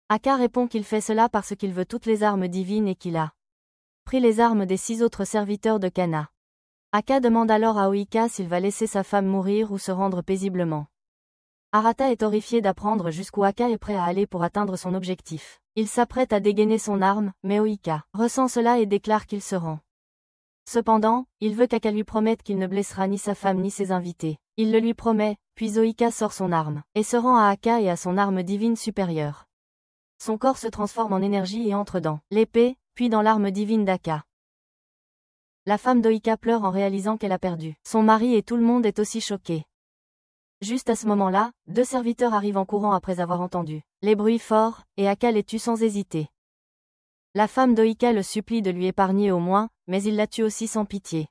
Aka répond qu'il fait cela parce qu'il veut toutes les armes divines et qu'il a pris les armes des 6 autres serviteurs de Kana. Aka demande alors à Oika s'il va laisser sa femme mourir ou se rendre paisiblement. Arata est horrifié d'apprendre jusqu'où Aka est prêt à aller pour atteindre son objectif. Il s'apprête à dégainer son arme, mais Oika ressent cela et déclare qu'il se rend. Cependant, il veut qu'Aka lui promette qu'il ne blessera ni sa femme ni ses invités. Il le lui promet, puis Oika sort son arme, et se rend à Aka et à son arme divine supérieure. Son corps se transforme en énergie et entre dans l'épée, puis dans l'arme divine d'Aka. La femme d'Oika pleure en réalisant qu'elle a perdu son mari et tout le monde est aussi choqué. Juste à ce moment-là, 2 serviteurs arrivent en courant après avoir entendu les bruits forts, et Aka les tue sans hésiter. La femme d'Oika le supplie de lui épargner au moins, mais il la tue aussi sans pitié.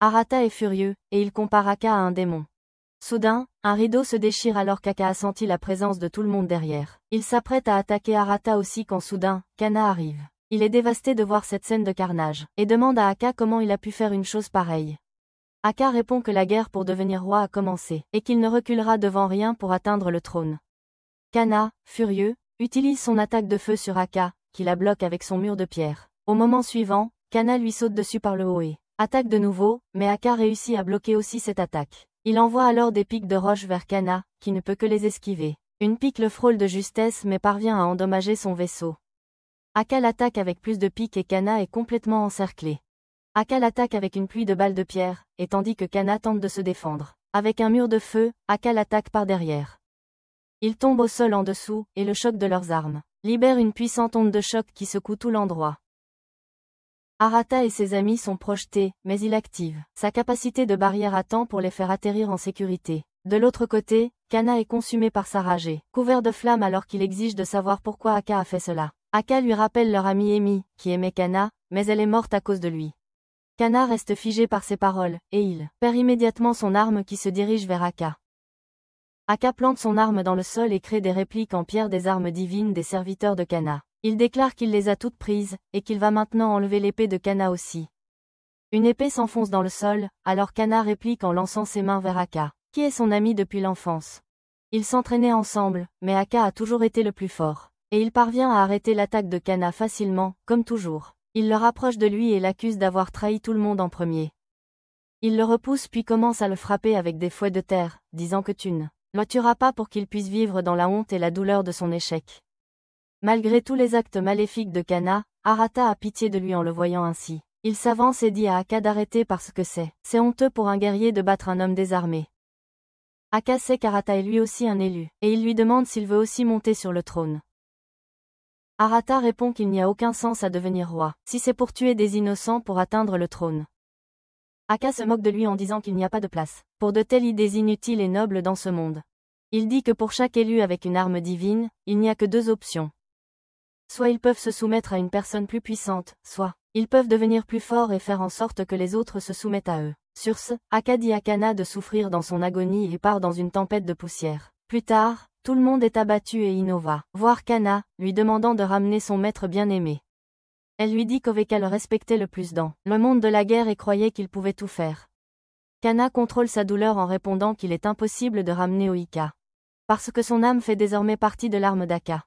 Arata est furieux, et il compare Aka à un démon. Soudain, un rideau se déchire alors qu'Aka a senti la présence de tout le monde derrière. Il s'apprête à attaquer Arata aussi quand soudain, Kana arrive. Il est dévasté de voir cette scène de carnage, et demande à Aka comment il a pu faire une chose pareille. Aka répond que la guerre pour devenir roi a commencé, et qu'il ne reculera devant rien pour atteindre le trône. Kana, furieux, utilise son attaque de feu sur Aka, qui la bloque avec son mur de pierre. Au moment suivant, Kana lui saute dessus par le haut et attaque de nouveau, mais Aka réussit à bloquer aussi cette attaque. Il envoie alors des pics de roche vers Kana, qui ne peut que les esquiver. Une pique le frôle de justesse mais parvient à endommager son vaisseau. Aka l'attaque avec plus de piques et Kana est complètement encerclé. Aka l'attaque avec une pluie de balles de pierre, et tandis que Kana tente de se défendre avec un mur de feu, Aka l'attaque par derrière. Ils tombent au sol en dessous, et le choc de leurs armes libère une puissante onde de choc qui secoue tout l'endroit. Arata et ses amis sont projetés, mais il active sa capacité de barrière à temps pour les faire atterrir en sécurité. De l'autre côté, Kana est consumé par sa rage et couvert de flammes alors qu'il exige de savoir pourquoi Aka a fait cela. Aka lui rappelle leur amie Emi, qui aimait Kana, mais elle est morte à cause de lui. Kana reste figé par ses paroles, et il perd immédiatement son arme qui se dirige vers Aka. Aka plante son arme dans le sol et crée des répliques en pierre des armes divines des serviteurs de Kana. Il déclare qu'il les a toutes prises, et qu'il va maintenant enlever l'épée de Kana aussi. Une épée s'enfonce dans le sol, alors Kana réplique en lançant ses mains vers Aka, qui est son ami depuis l'enfance. Ils s'entraînaient ensemble, mais Aka a toujours été le plus fort, et il parvient à arrêter l'attaque de Kana facilement, comme toujours. Il le rapproche de lui et l'accuse d'avoir trahi tout le monde en premier. Il le repousse puis commence à le frapper avec des fouets de terre, disant que tu ne le tueras pas pour qu'il puisse vivre dans la honte et la douleur de son échec. Malgré tous les actes maléfiques de Kana, Arata a pitié de lui en le voyant ainsi. Il s'avance et dit à Aka d'arrêter parce que c'est honteux pour un guerrier de battre un homme désarmé. Aka sait qu'Arata est lui aussi un élu, et il lui demande s'il veut aussi monter sur le trône. Arata répond qu'il n'y a aucun sens à devenir roi, si c'est pour tuer des innocents pour atteindre le trône. Aka se moque de lui en disant qu'il n'y a pas de place pour de telles idées inutiles et nobles dans ce monde. Il dit que pour chaque élu avec une arme divine, il n'y a que 2 options. Soit ils peuvent se soumettre à une personne plus puissante, soit ils peuvent devenir plus forts et faire en sorte que les autres se soumettent à eux. Sur ce, Aka dit à Kana de souffrir dans son agonie et part dans une tempête de poussière. Plus tard, tout le monde est abattu et Ino va voir Kana, lui demandant de ramener son maître bien-aimé. Elle lui dit qu'Oveka le respectait le plus dans le monde de la guerre et croyait qu'il pouvait tout faire. Kana contrôle sa douleur en répondant qu'il est impossible de ramener Oika, parce que son âme fait désormais partie de l'arme d'Aka.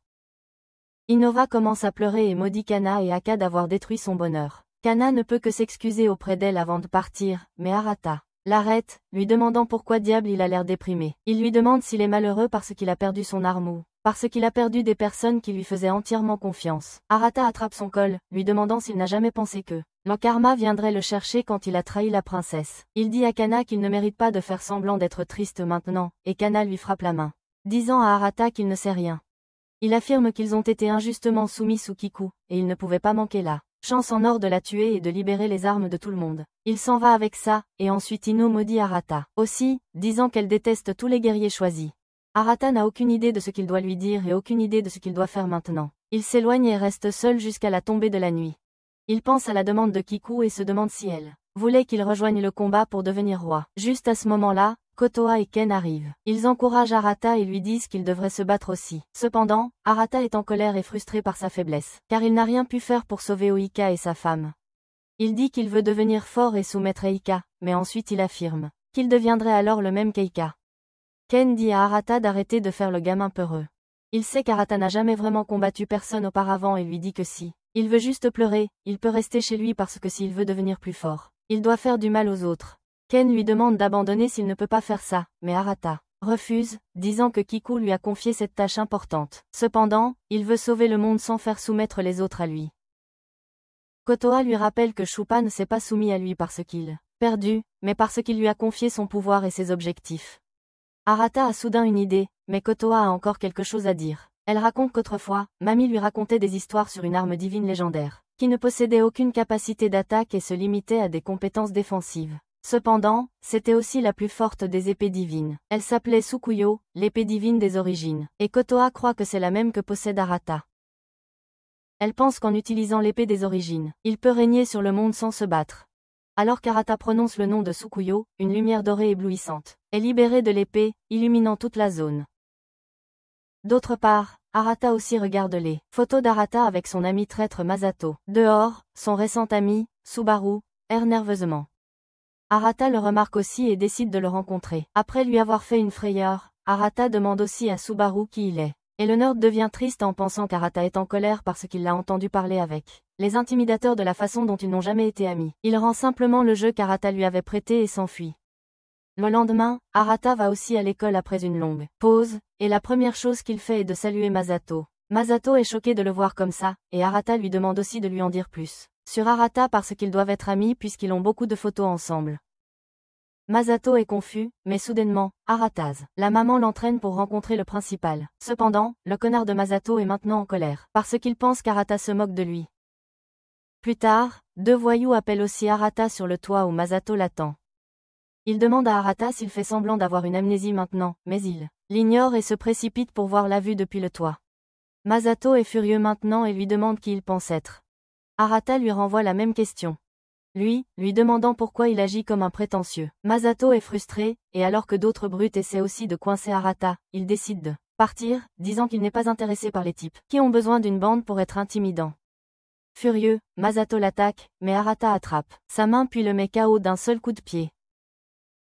Inova commence à pleurer et maudit Kana et Aka d'avoir détruit son bonheur. Kana ne peut que s'excuser auprès d'elle avant de partir, mais Arata l'arrête, lui demandant pourquoi diable il a l'air déprimé. Il lui demande s'il est malheureux parce qu'il a perdu son arme ou parce qu'il a perdu des personnes qui lui faisaient entièrement confiance. Arata attrape son col, lui demandant s'il n'a jamais pensé que le karma viendrait le chercher quand il a trahi la princesse. Il dit à Kana qu'il ne mérite pas de faire semblant d'être triste maintenant, et Kana lui frappe la main, disant à Arata qu'il ne sait rien. Il affirme qu'ils ont été injustement soumis sous Kiku, et il ne pouvait pas manquer la chance en or de la tuer et de libérer les armes de tout le monde. Il s'en va avec ça, et ensuite Ino maudit Arata, aussi, disant qu'elle déteste tous les guerriers choisis. Arata n'a aucune idée de ce qu'il doit lui dire et aucune idée de ce qu'il doit faire maintenant. Il s'éloigne et reste seul jusqu'à la tombée de la nuit. Il pense à la demande de Kiku et se demande si elle voulait qu'il rejoigne le combat pour devenir roi. Juste à ce moment-là, Kotoa et Ken arrivent. Ils encouragent Arata et lui disent qu'il devrait se battre aussi. Cependant, Arata est en colère et frustré par sa faiblesse, car il n'a rien pu faire pour sauver Oika et sa femme. Il dit qu'il veut devenir fort et soumettre Eika, mais ensuite il affirme qu'il deviendrait alors le même qu'Eika. Ken dit à Arata d'arrêter de faire le gamin peureux. Il sait qu'Arata n'a jamais vraiment combattu personne auparavant et lui dit que si il veut juste pleurer, il peut rester chez lui parce que s'il veut devenir plus fort, il doit faire du mal aux autres. Ken lui demande d'abandonner s'il ne peut pas faire ça, mais Arata refuse, disant que Kiku lui a confié cette tâche importante. Cependant, il veut sauver le monde sans faire soumettre les autres à lui. Kotoa lui rappelle que Shupa ne s'est pas soumis à lui parce qu'il perdu, mais parce qu'il lui a confié son pouvoir et ses objectifs. Arata a soudain une idée, mais Kotoa a encore quelque chose à dire. Elle raconte qu'autrefois, Mami lui racontait des histoires sur une arme divine légendaire, qui ne possédait aucune capacité d'attaque et se limitait à des compétences défensives. Cependant, c'était aussi la plus forte des épées divines. Elle s'appelait Tsukuyo, l'épée divine des origines, et Kotoa croit que c'est la même que possède Arata. Elle pense qu'en utilisant l'épée des origines, il peut régner sur le monde sans se battre. Alors qu'Arata prononce le nom de Tsukuyo, une lumière dorée éblouissante est libérée de l'épée, illuminant toute la zone. D'autre part, Arata aussi regarde les photos d'Arata avec son ami traître Masato. Dehors, son récent ami, Subaru, erre nerveusement. Arata le remarque aussi et décide de le rencontrer. Après lui avoir fait une frayeur, Arata demande aussi à Subaru qui il est. Et le nerd devient triste en pensant qu'Arata est en colère parce qu'il l'a entendu parler avec les intimidateurs de la façon dont ils n'ont jamais été amis. Il rend simplement le jeu qu'Arata lui avait prêté et s'enfuit. Le lendemain, Arata va aussi à l'école après une longue pause, et la première chose qu'il fait est de saluer Masato. Masato est choqué de le voir comme ça, et Arata lui demande aussi de lui en dire plus sur Arata parce qu'ils doivent être amis puisqu'ils ont beaucoup de photos ensemble. Masato est confus, mais soudainement, Arata's la maman l'entraîne pour rencontrer le principal. Cependant, le connard de Masato est maintenant en colère, parce qu'il pense qu'Arata se moque de lui. Plus tard, deux voyous appellent aussi Arata sur le toit où Masato l'attend. Il demande à Arata s'il fait semblant d'avoir une amnésie maintenant, mais il l'ignore et se précipite pour voir la vue depuis le toit. Masato est furieux maintenant et lui demande qui il pense être. Arata lui renvoie la même question. Lui demandant pourquoi il agit comme un prétentieux. Masato est frustré, et alors que d'autres brutes essaient aussi de coincer Arata, il décide de partir, disant qu'il n'est pas intéressé par les types qui ont besoin d'une bande pour être intimidants. Furieux, Masato l'attaque, mais Arata attrape sa main puis le met KO d'un seul coup de pied.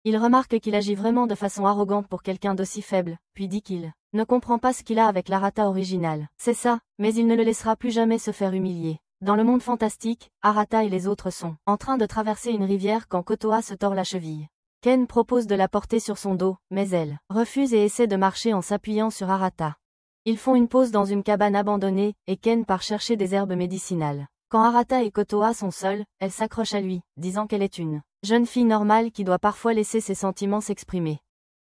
Il remarque qu'il agit vraiment de façon arrogante pour quelqu'un d'aussi faible, puis dit qu'il ne comprend pas ce qu'il a avec l'Arata original. C'est ça, mais il ne le laissera plus jamais se faire humilier. Dans le monde fantastique, Arata et les autres sont en train de traverser une rivière quand Kotoa se tord la cheville. Ken propose de la porter sur son dos, mais elle refuse et essaie de marcher en s'appuyant sur Arata. Ils font une pause dans une cabane abandonnée, et Ken part chercher des herbes médicinales. Quand Arata et Kotoa sont seuls, elle s'accroche à lui, disant qu'elle est une jeune fille normale qui doit parfois laisser ses sentiments s'exprimer.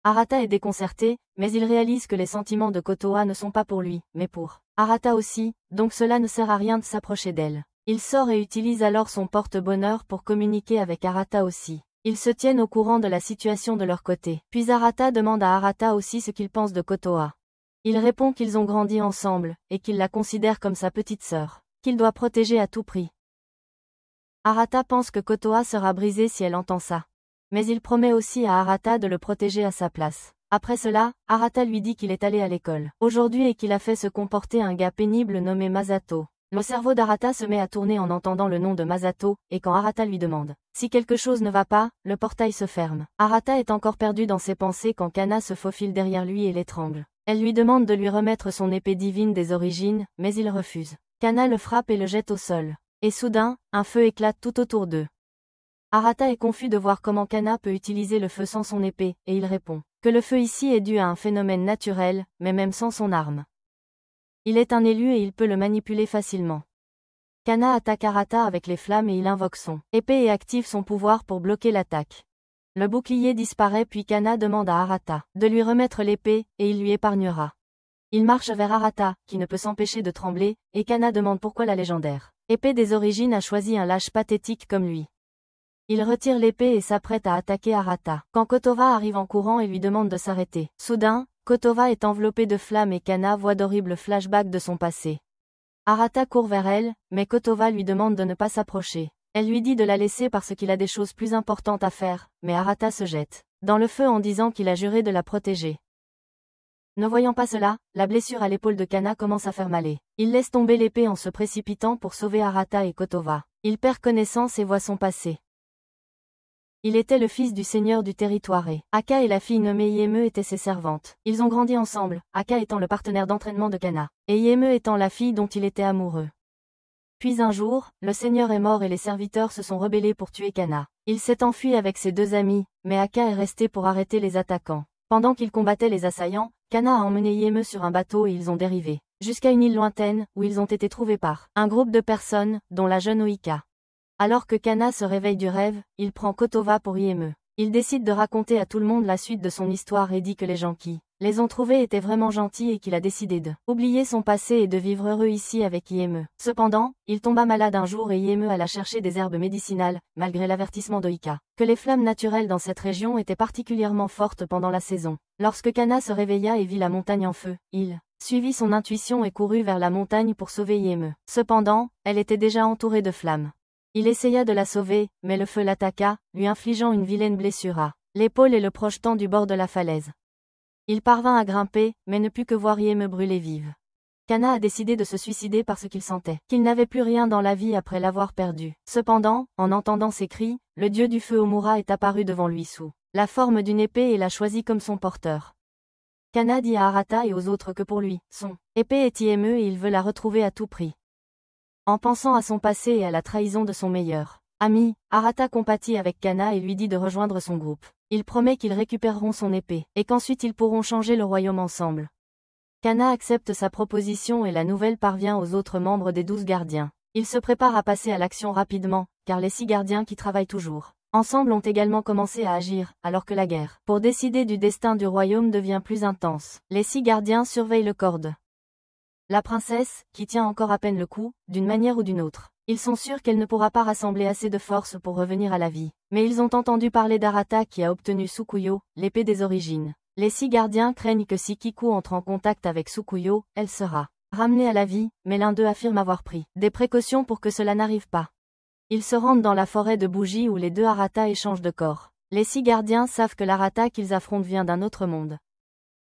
Arata est déconcerté, mais il réalise que les sentiments de Kotoa ne sont pas pour lui, mais pour Arata aussi, donc cela ne sert à rien de s'approcher d'elle. Il sort et utilise alors son porte-bonheur pour communiquer avec Arata aussi. Ils se tiennent au courant de la situation de leur côté. Puis Arata demande à Arata aussi ce qu'il pense de Kotoa. Il répond qu'ils ont grandi ensemble, et qu'il la considère comme sa petite sœur, qu'il doit protéger à tout prix. Arata pense que Kotoa sera brisée si elle entend ça. Mais il promet aussi à Arata de le protéger à sa place. Après cela, Arata lui dit qu'il est allé à l'école aujourd'hui et qu'il a fait se comporter un gars pénible nommé Masato. Le cerveau d'Arata se met à tourner en entendant le nom de Masato, et quand Arata lui demande si quelque chose ne va pas, le portail se ferme. Arata est encore perdu dans ses pensées quand Kana se faufile derrière lui et l'étrangle. Elle lui demande de lui remettre son épée divine des origines, mais il refuse. Kana le frappe et le jette au sol. Et soudain, un feu éclate tout autour d'eux. Arata est confus de voir comment Kana peut utiliser le feu sans son épée, et il répond que le feu ici est dû à un phénomène naturel, mais même sans son arme. Il est un élu et il peut le manipuler facilement. Kana attaque Arata avec les flammes et il invoque son épée et active son pouvoir pour bloquer l'attaque. Le bouclier disparaît puis Kana demande à Arata de lui remettre l'épée, et il lui épargnera. Il marche vers Arata, qui ne peut s'empêcher de trembler, et Kana demande pourquoi la légendaire épée des origines a choisi un lâche pathétique comme lui. Il retire l'épée et s'apprête à attaquer Arata, quand Kotova arrive en courant et lui demande de s'arrêter. Soudain, Kotova est enveloppée de flammes et Kana voit d'horribles flashbacks de son passé. Arata court vers elle, mais Kotova lui demande de ne pas s'approcher. Elle lui dit de la laisser parce qu'il a des choses plus importantes à faire, mais Arata se jette dans le feu en disant qu'il a juré de la protéger. Ne voyant pas cela, la blessure à l'épaule de Kana commence à faire mal. Il laisse tomber l'épée en se précipitant pour sauver Arata et Kotova. Il perd connaissance et voit son passé. Il était le fils du seigneur du territoire et Aka et la fille nommée Yeme étaient ses servantes. Ils ont grandi ensemble, Aka étant le partenaire d'entraînement de Kana, et Yeme étant la fille dont il était amoureux. Puis un jour, le seigneur est mort et les serviteurs se sont rebellés pour tuer Kana. Il s'est enfui avec ses deux amis, mais Aka est resté pour arrêter les attaquants. Pendant qu'ils combattaient les assaillants, Kana a emmené Yeme sur un bateau et ils ont dérivé jusqu'à une île lointaine, où ils ont été trouvés par un groupe de personnes, dont la jeune Oika. Alors que Kana se réveille du rêve, il prend Kotova pour Yeme. Il décide de raconter à tout le monde la suite de son histoire et dit que les gens qui les ont trouvés étaient vraiment gentils et qu'il a décidé de oublier son passé et de vivre heureux ici avec Yeme. Cependant, il tomba malade un jour et Yeme alla chercher des herbes médicinales, malgré l'avertissement d'Oika, que les flammes naturelles dans cette région étaient particulièrement fortes pendant la saison. Lorsque Kana se réveilla et vit la montagne en feu, il suivit son intuition et courut vers la montagne pour sauver Yeme. Cependant, elle était déjà entourée de flammes. Il essaya de la sauver, mais le feu l'attaqua, lui infligeant une vilaine blessure à l'épaule et le projetant du bord de la falaise. Il parvint à grimper, mais ne put que voir Yeme brûler vive. Kana a décidé de se suicider parce qu'il sentait qu'il n'avait plus rien dans la vie après l'avoir perdu. Cependant, en entendant ses cris, le dieu du feu Omura est apparu devant lui sous la forme d'une épée et l'a choisi comme son porteur. Kana dit à Arata et aux autres que pour lui, son épée est Yeme et il veut la retrouver à tout prix. En pensant à son passé et à la trahison de son meilleur ami, Arata compatit avec Kana et lui dit de rejoindre son groupe. Il promet qu'ils récupéreront son épée, et qu'ensuite ils pourront changer le royaume ensemble. Kana accepte sa proposition et la nouvelle parvient aux autres membres des 12 gardiens. Ils se préparent à passer à l'action rapidement, car les 6 gardiens qui travaillent toujours ensemble ont également commencé à agir, alors que la guerre, pour décider du destin du royaume devient plus intense. Les 6 gardiens surveillent le corde. La princesse, qui tient encore à peine le coup, d'une manière ou d'une autre. Ils sont sûrs qu'elle ne pourra pas rassembler assez de force pour revenir à la vie. Mais ils ont entendu parler d'Arata qui a obtenu Sukuyo, l'épée des origines. Les 6 gardiens craignent que si Kiku entre en contact avec Sukuyo, elle sera ramenée à la vie, mais l'un d'eux affirme avoir pris des précautions pour que cela n'arrive pas. Ils se rendent dans la forêt de Bougie où les 2 Arata échangent de corps. Les 6 gardiens savent que l'Arata qu'ils affrontent vient d'un autre monde.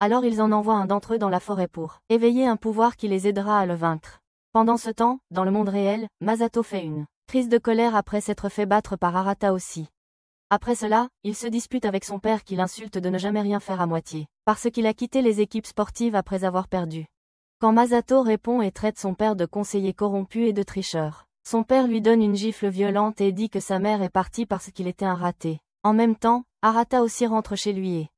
Alors ils en envoient un d'entre eux dans la forêt pour éveiller un pouvoir qui les aidera à le vaincre. Pendant ce temps, dans le monde réel, Masato fait une crise de colère après s'être fait battre par Arata aussi. Après cela, il se dispute avec son père qui l'insulte de ne jamais rien faire à moitié, parce qu'il a quitté les équipes sportives après avoir perdu. Quand Masato répond et traite son père de conseiller corrompu et de tricheur, son père lui donne une gifle violente et dit que sa mère est partie parce qu'il était un raté. En même temps, Arata aussi rentre chez lui et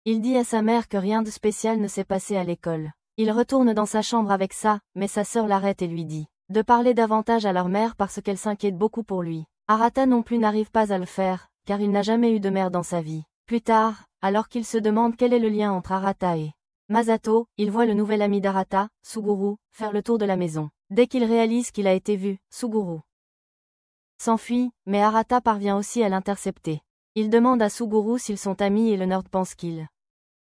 il dit à sa mère que rien de spécial ne s'est passé à l'école. Il retourne dans sa chambre avec ça, mais sa sœur l'arrête et lui dit de parler davantage à leur mère parce qu'elle s'inquiète beaucoup pour lui. Arata non plus n'arrive pas à le faire, car il n'a jamais eu de mère dans sa vie. Plus tard, alors qu'il se demande quel est le lien entre Arata et Masato, il voit le nouvel ami d'Arata, Suguru, faire le tour de la maison. Dès qu'il réalise qu'il a été vu, Suguru s'enfuit, mais Arata parvient aussi à l'intercepter. Il demande à Suguru s'ils sont amis et le nerd pense qu'il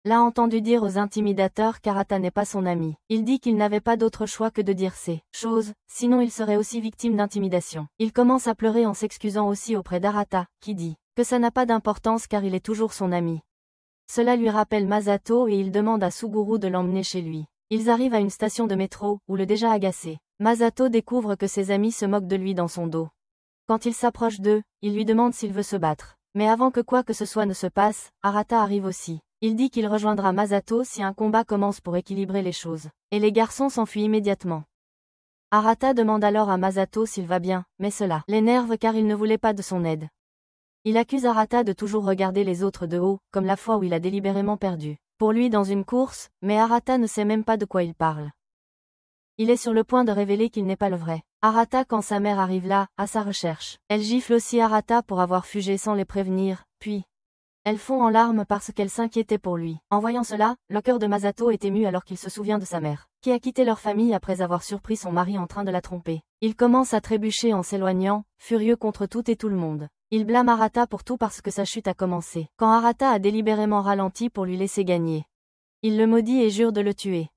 l'a entendu dire aux intimidateurs qu'Arata n'est pas son ami. Il dit qu'il n'avait pas d'autre choix que de dire ces choses, sinon il serait aussi victime d'intimidation. Il commence à pleurer en s'excusant aussi auprès d'Arata, qui dit que ça n'a pas d'importance car il est toujours son ami. Cela lui rappelle Masato et il demande à Suguru de l'emmener chez lui. Ils arrivent à une station de métro, où le déjà agacé Masato découvre que ses amis se moquent de lui dans son dos. Quand il s'approche d'eux, il lui demande s'il veut se battre. Mais avant que quoi que ce soit ne se passe, Arata arrive aussi. Il dit qu'il rejoindra Masato si un combat commence pour équilibrer les choses. Et les garçons s'enfuient immédiatement. Arata demande alors à Masato s'il va bien, mais cela l'énerve car il ne voulait pas de son aide. Il accuse Arata de toujours regarder les autres de haut, comme la fois où il a délibérément perdu. Pour lui dans une course, mais Arata ne sait même pas de quoi il parle. Il est sur le point de révéler qu'il n'est pas le vrai. Arata quand sa mère arrive là, à sa recherche. Elle gifle aussi Arata pour avoir fugé sans les prévenir, puis elle fond en larmes parce qu'elle s'inquiétait pour lui. En voyant cela, le cœur de Masato est ému alors qu'il se souvient de sa mère, qui a quitté leur famille après avoir surpris son mari en train de la tromper. Il commence à trébucher en s'éloignant, furieux contre tout et tout le monde. Il blâme Arata pour tout parce que sa chute a commencé, quand Arata a délibérément ralenti pour lui laisser gagner. Il le maudit et jure de le tuer.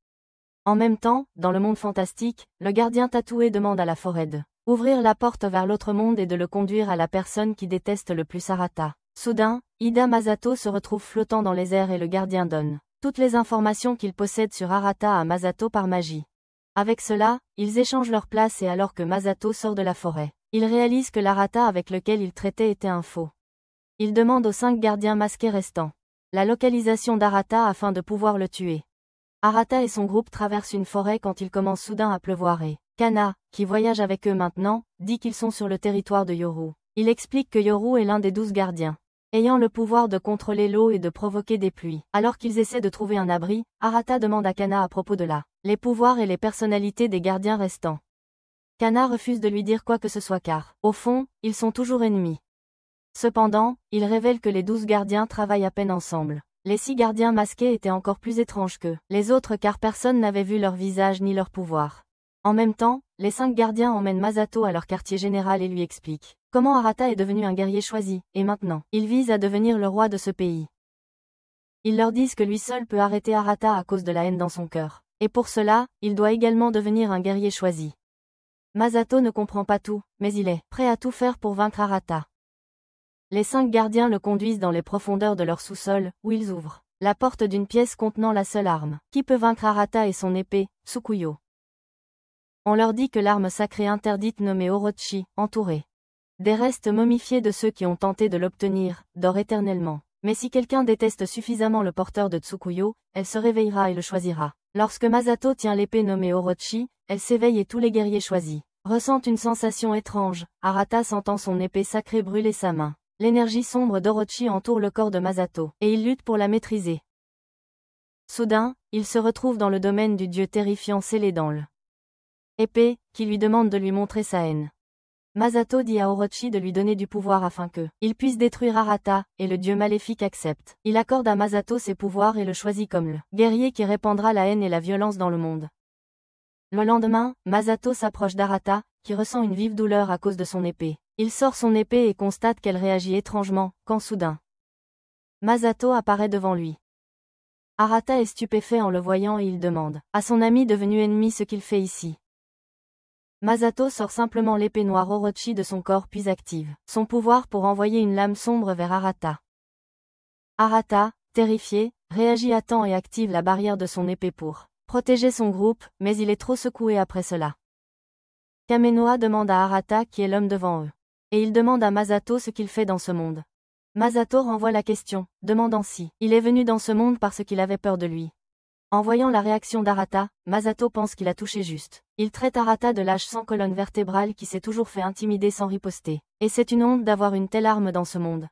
En même temps, dans le monde fantastique, le gardien tatoué demande à la forêt de ouvrir la porte vers l'autre monde et de le conduire à la personne qui déteste le plus Arata. Soudain, Ida Masato se retrouve flottant dans les airs et le gardien donne toutes les informations qu'il possède sur Arata à Masato par magie. Avec cela, ils échangent leurs places et alors que Masato sort de la forêt, il réalise que l'Arata avec lequel il traitait était un faux. Il demande aux 5 gardiens masqués restants la localisation d'Arata afin de pouvoir le tuer. Arata et son groupe traversent une forêt quand il commence soudain à pleuvoir et Kana, qui voyage avec eux maintenant, dit qu'ils sont sur le territoire de Yoru. Il explique que Yoru est l'un des 12 gardiens ayant le pouvoir de contrôler l'eau et de provoquer des pluies. Alors qu'ils essaient de trouver un abri, Arata demande à Kana à propos de les pouvoirs et les personnalités des gardiens restants. Kana refuse de lui dire quoi que ce soit car, au fond, ils sont toujours ennemis. Cependant, il révèle que les 12 gardiens travaillent à peine ensemble. Les 6 gardiens masqués étaient encore plus étranges que les autres car personne n'avait vu leur visage ni leur pouvoir. En même temps, les 5 gardiens emmènent Masato à leur quartier général et lui expliquent comment Arata est devenu un guerrier choisi, et maintenant, il vise à devenir le roi de ce pays. Ils leur disent que lui seul peut arrêter Arata à cause de la haine dans son cœur. Et pour cela, il doit également devenir un guerrier choisi. Masato ne comprend pas tout, mais il est prêt à tout faire pour vaincre Arata. Les 5 gardiens le conduisent dans les profondeurs de leur sous-sol, où ils ouvrent la porte d'une pièce contenant la seule arme qui peut vaincre Arata et son épée, Tsukuyo. On leur dit que l'arme sacrée interdite nommée Orochi, entourée des restes momifiés de ceux qui ont tenté de l'obtenir, dort éternellement. Mais si quelqu'un déteste suffisamment le porteur de Tsukuyo, elle se réveillera et le choisira. Lorsque Masato tient l'épée nommée Orochi, elle s'éveille et tous les guerriers choisis ressentent une sensation étrange. Arata sentant son épée sacrée brûler sa main. L'énergie sombre d'Orochi entoure le corps de Masato, et il lutte pour la maîtriser. Soudain, il se retrouve dans le domaine du dieu terrifiant scellé dans l'épée, qui lui demande de lui montrer sa haine. Masato dit à Orochi de lui donner du pouvoir afin que il puisse détruire Arata, et le dieu maléfique accepte. Il accorde à Masato ses pouvoirs et le choisit comme le guerrier qui répandra la haine et la violence dans le monde. Le lendemain, Masato s'approche d'Arata, qui ressent une vive douleur à cause de son épée. Il sort son épée et constate qu'elle réagit étrangement, quand soudain Masato apparaît devant lui. Arata est stupéfait en le voyant et il demande à son ami devenu ennemi ce qu'il fait ici. Masato sort simplement l'épée noire Orochi de son corps puis active son pouvoir pour envoyer une lame sombre vers Arata. Arata, terrifié, réagit à temps et active la barrière de son épée pour protéger son groupe, mais il est trop secoué après cela. Kamenoha demande à Arata qui est l'homme devant eux. Et il demande à Masato ce qu'il fait dans ce monde. Masato renvoie la question, demandant si il est venu dans ce monde parce qu'il avait peur de lui. En voyant la réaction d'Arata, Masato pense qu'il a touché juste. Il traite Arata de lâche sans colonne vertébrale qui s'est toujours fait intimider sans riposter. Et c'est une honte d'avoir une telle arme dans ce monde.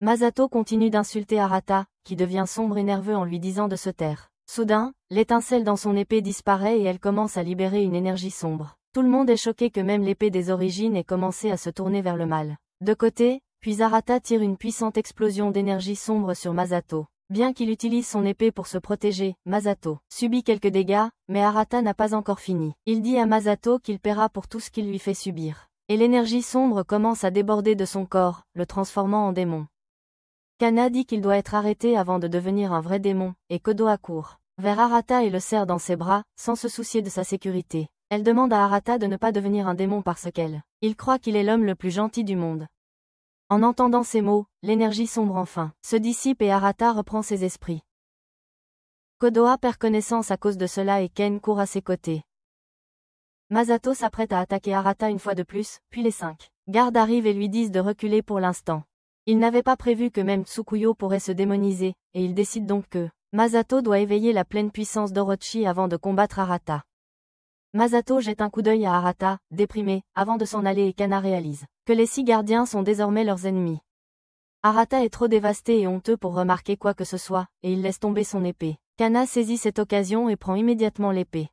Masato continue d'insulter Arata, qui devient sombre et nerveux en lui disant de se taire. Soudain, l'étincelle dans son épée disparaît et elle commence à libérer une énergie sombre. Tout le monde est choqué que même l'épée des origines ait commencé à se tourner vers le mal. De côté, puis Arata tire une puissante explosion d'énergie sombre sur Masato. Bien qu'il utilise son épée pour se protéger, Masato subit quelques dégâts, mais Arata n'a pas encore fini. Il dit à Masato qu'il paiera pour tout ce qu'il lui fait subir. Et l'énergie sombre commence à déborder de son corps, le transformant en démon. Kana dit qu'il doit être arrêté avant de devenir un vrai démon, et Kodoha court vers Arata et le serre dans ses bras, sans se soucier de sa sécurité. Elle demande à Arata de ne pas devenir un démon parce il croit qu'il est l'homme le plus gentil du monde. En entendant ces mots, l'énergie sombre enfin se dissipe et Arata reprend ses esprits. Kodoha perd connaissance à cause de cela et Ken court à ses côtés. Masato s'apprête à attaquer Arata une fois de plus, puis les 5 gardes arrivent et lui disent de reculer pour l'instant. Ils n'avaient pas prévu que même Tsukuyo pourrait se démoniser, et ils décident donc que Masato doit éveiller la pleine puissance d'Orochi avant de combattre Arata. Masato jette un coup d'œil à Arata, déprimé, avant de s'en aller et Kana réalise que les 6 gardiens sont désormais leurs ennemis. Arata est trop dévasté et honteux pour remarquer quoi que ce soit, et il laisse tomber son épée. Kana saisit cette occasion et prend immédiatement l'épée.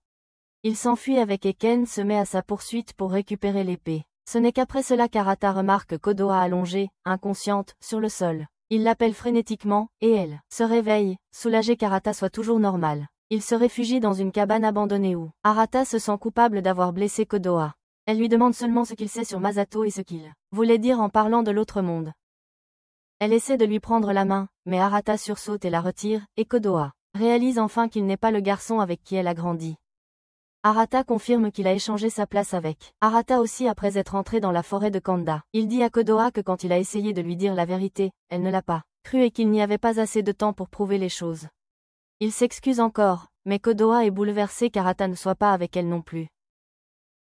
Il s'enfuit avec et Ken se met à sa poursuite pour récupérer l'épée. Ce n'est qu'après cela qu'Arata remarque Kodoha allongée, inconsciente, sur le sol. Il l'appelle frénétiquement, et elle se réveille, soulagée qu'Arata soit toujours normale. Il se réfugie dans une cabane abandonnée où Arata se sent coupable d'avoir blessé Kodoha. Elle lui demande seulement ce qu'il sait sur Masato et ce qu'il voulait dire en parlant de l'autre monde. Elle essaie de lui prendre la main, mais Arata sursaute et la retire, et Kodoha réalise enfin qu'il n'est pas le garçon avec qui elle a grandi. Arata confirme qu'il a échangé sa place avec Arata aussi après être entré dans la forêt de Kanda. Il dit à Kodoha que quand il a essayé de lui dire la vérité, elle ne l'a pas cru et qu'il n'y avait pas assez de temps pour prouver les choses. Il s'excuse encore, mais Kodoha est bouleversé qu'Arata ne soit pas avec elle non plus.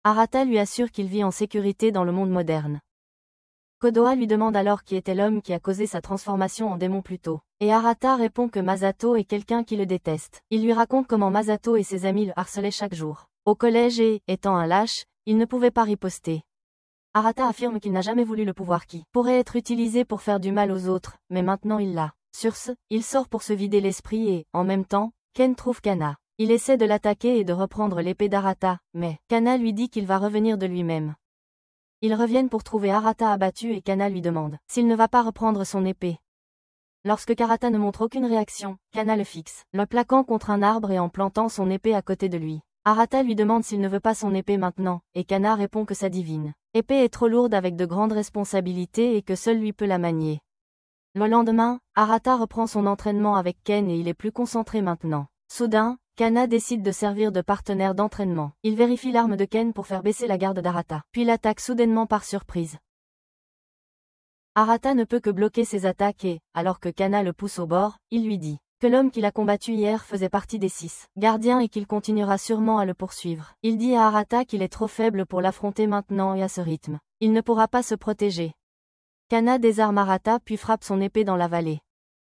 Arata lui assure qu'il vit en sécurité dans le monde moderne. Kodoha lui demande alors qui était l'homme qui a causé sa transformation en démon plus tôt. Et Arata répond que Masato est quelqu'un qui le déteste. Il lui raconte comment Masato et ses amis le harcelaient chaque jour au collège et, étant un lâche, il ne pouvait pas riposter. Arata affirme qu'il n'a jamais voulu le pouvoir qui pourrait être utilisé pour faire du mal aux autres, mais maintenant il l'a. Sur ce, il sort pour se vider l'esprit et, en même temps, Ken trouve Kana. Il essaie de l'attaquer et de reprendre l'épée d'Arata, mais Kana lui dit qu'il va revenir de lui-même. Ils reviennent pour trouver Arata abattu et Kana lui demande s'il ne va pas reprendre son épée. Lorsque Arata ne montre aucune réaction, Kana le fixe, le plaquant contre un arbre et en plantant son épée à côté de lui. Arata lui demande s'il ne veut pas son épée maintenant, et Kana répond que sa divine épée est trop lourde avec de grandes responsabilités et que seul lui peut la manier. Le lendemain, Arata reprend son entraînement avec Ken et il est plus concentré maintenant. Soudain, Kana décide de servir de partenaire d'entraînement. Il vérifie l'arme de Ken pour faire baisser la garde d'Arata, puis l'attaque soudainement par surprise. Arata ne peut que bloquer ses attaques et, alors que Kana le pousse au bord, il lui dit que l'homme qu'il a combattu hier faisait partie des 6 gardiens et qu'il continuera sûrement à le poursuivre. Il dit à Arata qu'il est trop faible pour l'affronter maintenant et à ce rythme, il ne pourra pas se protéger. Kana désarme Arata puis frappe son épée dans la vallée.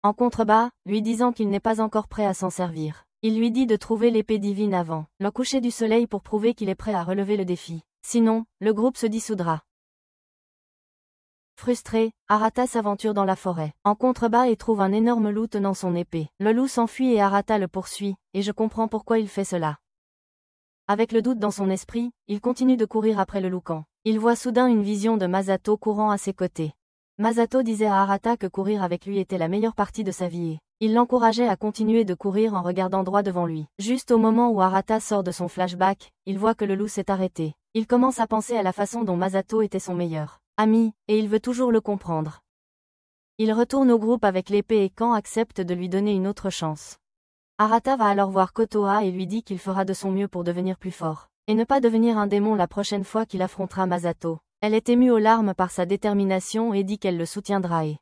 En contrebas, lui disant qu'il n'est pas encore prêt à s'en servir. Il lui dit de trouver l'épée divine avant le coucher du soleil pour prouver qu'il est prêt à relever le défi. Sinon, le groupe se dissoudra. Frustré, Arata s'aventure dans la forêt. En contrebas et trouve un énorme loup tenant son épée. Le loup s'enfuit et Arata le poursuit, et je comprends pourquoi il fait cela. Avec le doute dans son esprit, il continue de courir après le loup-can. Il voit soudain une vision de Masato courant à ses côtés. Masato disait à Arata que courir avec lui était la meilleure partie de sa vie et il l'encourageait à continuer de courir en regardant droit devant lui. Juste au moment où Arata sort de son flashback, il voit que le loup s'est arrêté. Il commence à penser à la façon dont Masato était son meilleur ami, et il veut toujours le comprendre. Il retourne au groupe avec l'épée et Kan accepte de lui donner une autre chance. Arata va alors voir Kotoha et lui dit qu'il fera de son mieux pour devenir plus fort, et ne pas devenir un démon la prochaine fois qu'il affrontera Masato. Elle est émue aux larmes par sa détermination et dit qu'elle le soutiendra et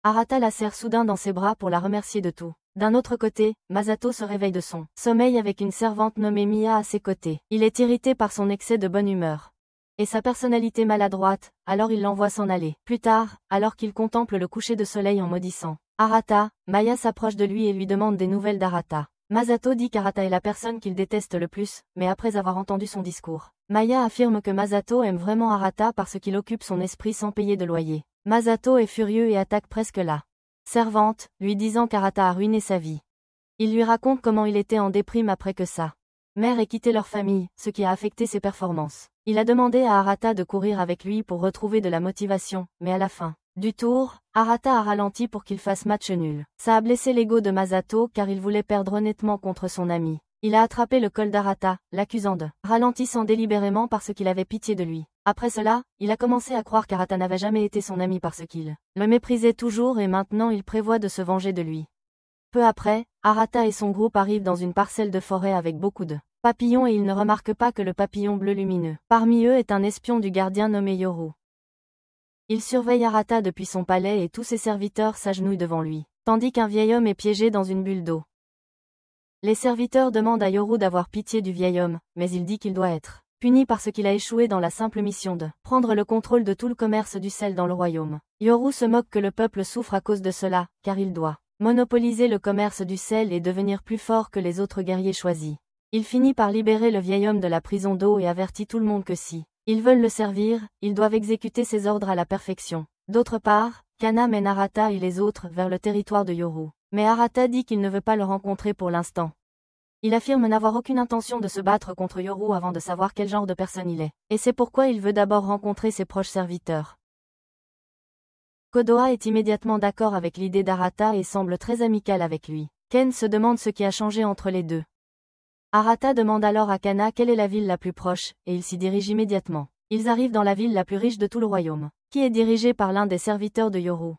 Arata la serre soudain dans ses bras pour la remercier de tout. D'un autre côté, Masato se réveille de son sommeil avec une servante nommée Mia à ses côtés. Il est irrité par son excès de bonne humeur et sa personnalité maladroite, alors il l'envoie s'en aller. Plus tard, alors qu'il contemple le coucher de soleil en maudissant Arata, Maya s'approche de lui et lui demande des nouvelles d'Arata. Masato dit qu'Arata est la personne qu'il déteste le plus, mais après avoir entendu son discours, Maya affirme que Masato aime vraiment Arata parce qu'il occupe son esprit sans payer de loyer. Masato est furieux et attaque presque la servante, lui disant qu'Arata a ruiné sa vie. Il lui raconte comment il était en déprime après que sa mère ait quitté leur famille, ce qui a affecté ses performances. Il a demandé à Arata de courir avec lui pour retrouver de la motivation, mais à la fin du tour, Arata a ralenti pour qu'il fasse match nul. Ça a blessé l'ego de Masato car il voulait perdre honnêtement contre son ami. Il a attrapé le col d'Arata, l'accusant de ralentissant délibérément parce qu'il avait pitié de lui. Après cela, il a commencé à croire qu'Arata n'avait jamais été son ami parce qu'il le méprisait toujours et maintenant il prévoit de se venger de lui. Peu après, Arata et son groupe arrivent dans une parcelle de forêt avec beaucoup de papillons et ils ne remarquent pas que le papillon bleu lumineux parmi eux est un espion du gardien nommé Yoru. Il surveille Arata depuis son palais et tous ses serviteurs s'agenouillent devant lui, tandis qu'un vieil homme est piégé dans une bulle d'eau. Les serviteurs demandent à Yoru d'avoir pitié du vieil homme, mais il dit qu'il doit être puni parce qu'il a échoué dans la simple mission de prendre le contrôle de tout le commerce du sel dans le royaume. Yoru se moque que le peuple souffre à cause de cela, car il doit monopoliser le commerce du sel et devenir plus fort que les autres guerriers choisis. Il finit par libérer le vieil homme de la prison d'eau et avertit tout le monde que si ils veulent le servir, ils doivent exécuter ses ordres à la perfection. D'autre part, Kana mène Arata et les autres vers le territoire de Yoru. Mais Arata dit qu'il ne veut pas le rencontrer pour l'instant. Il affirme n'avoir aucune intention de se battre contre Yoru avant de savoir quel genre de personne il est. Et c'est pourquoi il veut d'abord rencontrer ses proches serviteurs. Kodoha est immédiatement d'accord avec l'idée d'Arata et semble très amical avec lui. Ken se demande ce qui a changé entre les deux. Arata demande alors à Kana quelle est la ville la plus proche, et il s'y dirige immédiatement. Ils arrivent dans la ville la plus riche de tout le royaume, qui est dirigée par l'un des serviteurs de Yoru.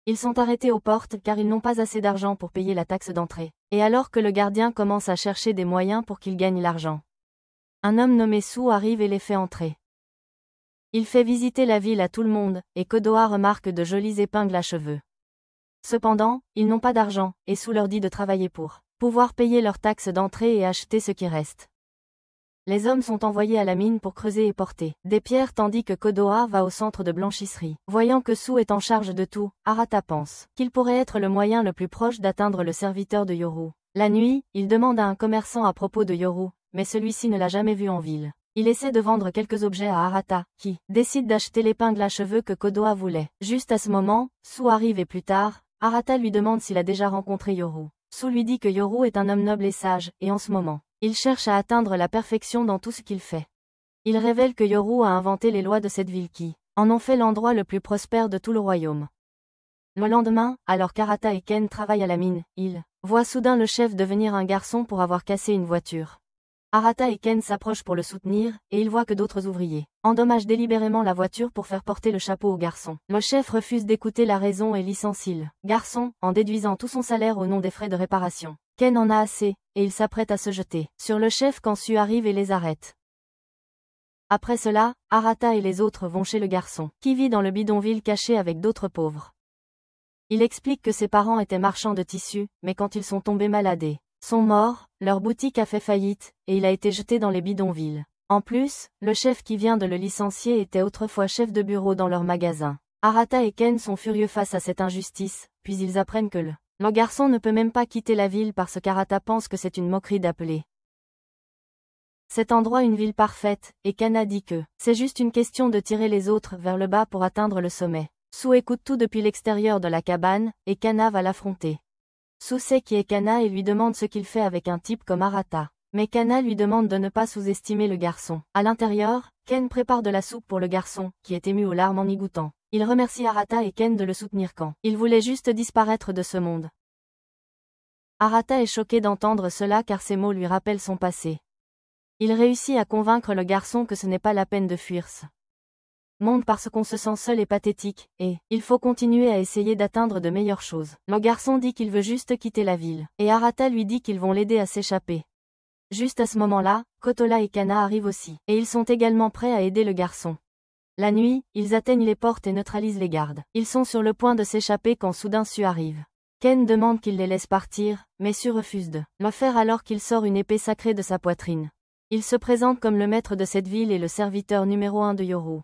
Ils sont arrêtés aux portes car ils n'ont pas assez d'argent pour payer la taxe d'entrée, et alors que le gardien commence à chercher des moyens pour qu'ils gagnent l'argent. Un homme nommé Su arrive et les fait entrer. Il fait visiter la ville à tout le monde, et Kodoha remarque de jolies épingles à cheveux. Cependant, ils n'ont pas d'argent, et Su leur dit de travailler pour pouvoir payer leurs taxes d'entrée et acheter ce qui reste. Les hommes sont envoyés à la mine pour creuser et porter des pierres tandis que Kodoha va au centre de blanchisserie. Voyant que Su est en charge de tout, Arata pense qu'il pourrait être le moyen le plus proche d'atteindre le serviteur de Yoru. La nuit, il demande à un commerçant à propos de Yoru, mais celui-ci ne l'a jamais vu en ville. Il essaie de vendre quelques objets à Arata, qui décide d'acheter l'épingle à cheveux que Kodoha voulait. Juste à ce moment, Su arrive et plus tard, Arata lui demande s'il a déjà rencontré Yoru. Su lui dit que Yoru est un homme noble et sage, et en ce moment, il cherche à atteindre la perfection dans tout ce qu'il fait. Il révèle que Yoru a inventé les lois de cette ville qui en ont fait l'endroit le plus prospère de tout le royaume. Le lendemain, alors qu'Arata et Ken travaillent à la mine, ils voient soudain le chef devenir un garçon pour avoir cassé une voiture. Arata et Ken s'approchent pour le soutenir, et ils voient que d'autres ouvriers endommagent délibérément la voiture pour faire porter le chapeau au garçon. Le chef refuse d'écouter la raison et licencie le garçon, en déduisant tout son salaire au nom des frais de réparation. Ken en a assez, et il s'apprête à se jeter sur le chef quand Su arrive et les arrête. Après cela, Arata et les autres vont chez le garçon, qui vit dans le bidonville caché avec d'autres pauvres. Il explique que ses parents étaient marchands de tissus, mais quand ils sont tombés malades, sont morts, leur boutique a fait faillite, et il a été jeté dans les bidonvilles. En plus, le chef qui vient de le licencier était autrefois chef de bureau dans leur magasin. Arata et Ken sont furieux face à cette injustice, puis ils apprennent que le garçon ne peut même pas quitter la ville parce qu'Arata pense que c'est une moquerie d'appeler cet endroit une ville parfaite, et Kana dit que c'est juste une question de tirer les autres vers le bas pour atteindre le sommet. Su écoute tout depuis l'extérieur de la cabane, et Kana va l'affronter. Su sait qui est Kana et lui demande ce qu'il fait avec un type comme Arata. Mais Kana lui demande de ne pas sous-estimer le garçon. À l'intérieur, Ken prépare de la soupe pour le garçon, qui est ému aux larmes en y goûtant. Il remercie Arata et Ken de le soutenir quand il voulait juste disparaître de ce monde. Arata est choqué d'entendre cela car ces mots lui rappellent son passé. Il réussit à convaincre le garçon que ce n'est pas la peine de fuir ce monde parce qu'on se sent seul et pathétique, et il faut continuer à essayer d'atteindre de meilleures choses. Le garçon dit qu'il veut juste quitter la ville, et Arata lui dit qu'ils vont l'aider à s'échapper. Juste à ce moment-là, Kotola et Kana arrivent aussi, et ils sont également prêts à aider le garçon. La nuit, ils atteignent les portes et neutralisent les gardes. Ils sont sur le point de s'échapper quand soudain Su arrive. Ken demande qu'il les laisse partir, mais Su refuse de le faire alors qu'il sort une épée sacrée de sa poitrine. Il se présente comme le maître de cette ville et le serviteur numéro 1 de Yoru.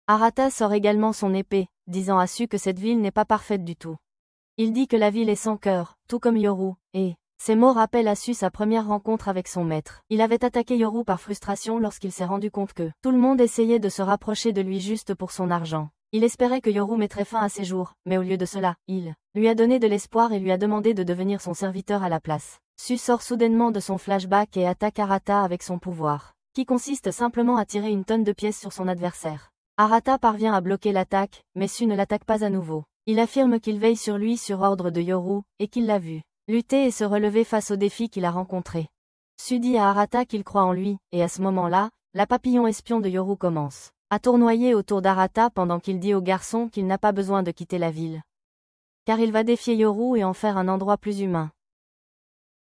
Arata sort également son épée, disant à Su que cette ville n'est pas parfaite du tout. Il dit que la ville est sans cœur, tout comme Yoru, et ces mots rappellent à Su sa première rencontre avec son maître. Il avait attaqué Yoru par frustration lorsqu'il s'est rendu compte que tout le monde essayait de se rapprocher de lui juste pour son argent. Il espérait que Yoru mettrait fin à ses jours, mais au lieu de cela, il lui a donné de l'espoir et lui a demandé de devenir son serviteur à la place. Su sort soudainement de son flashback et attaque Arata avec son pouvoir, qui consiste simplement à tirer une tonne de pièces sur son adversaire. Arata parvient à bloquer l'attaque, mais Su ne l'attaque pas à nouveau. Il affirme qu'il veille sur lui sur ordre de Yoru, et qu'il l'a vu lutter et se relever face aux défis qu'il a rencontrés. Su dit à Arata qu'il croit en lui, et à ce moment-là, la papillon espion de Yoru commence à tournoyer autour d'Arata pendant qu'il dit au garçon qu'il n'a pas besoin de quitter la ville. Car il va défier Yoru et en faire un endroit plus humain.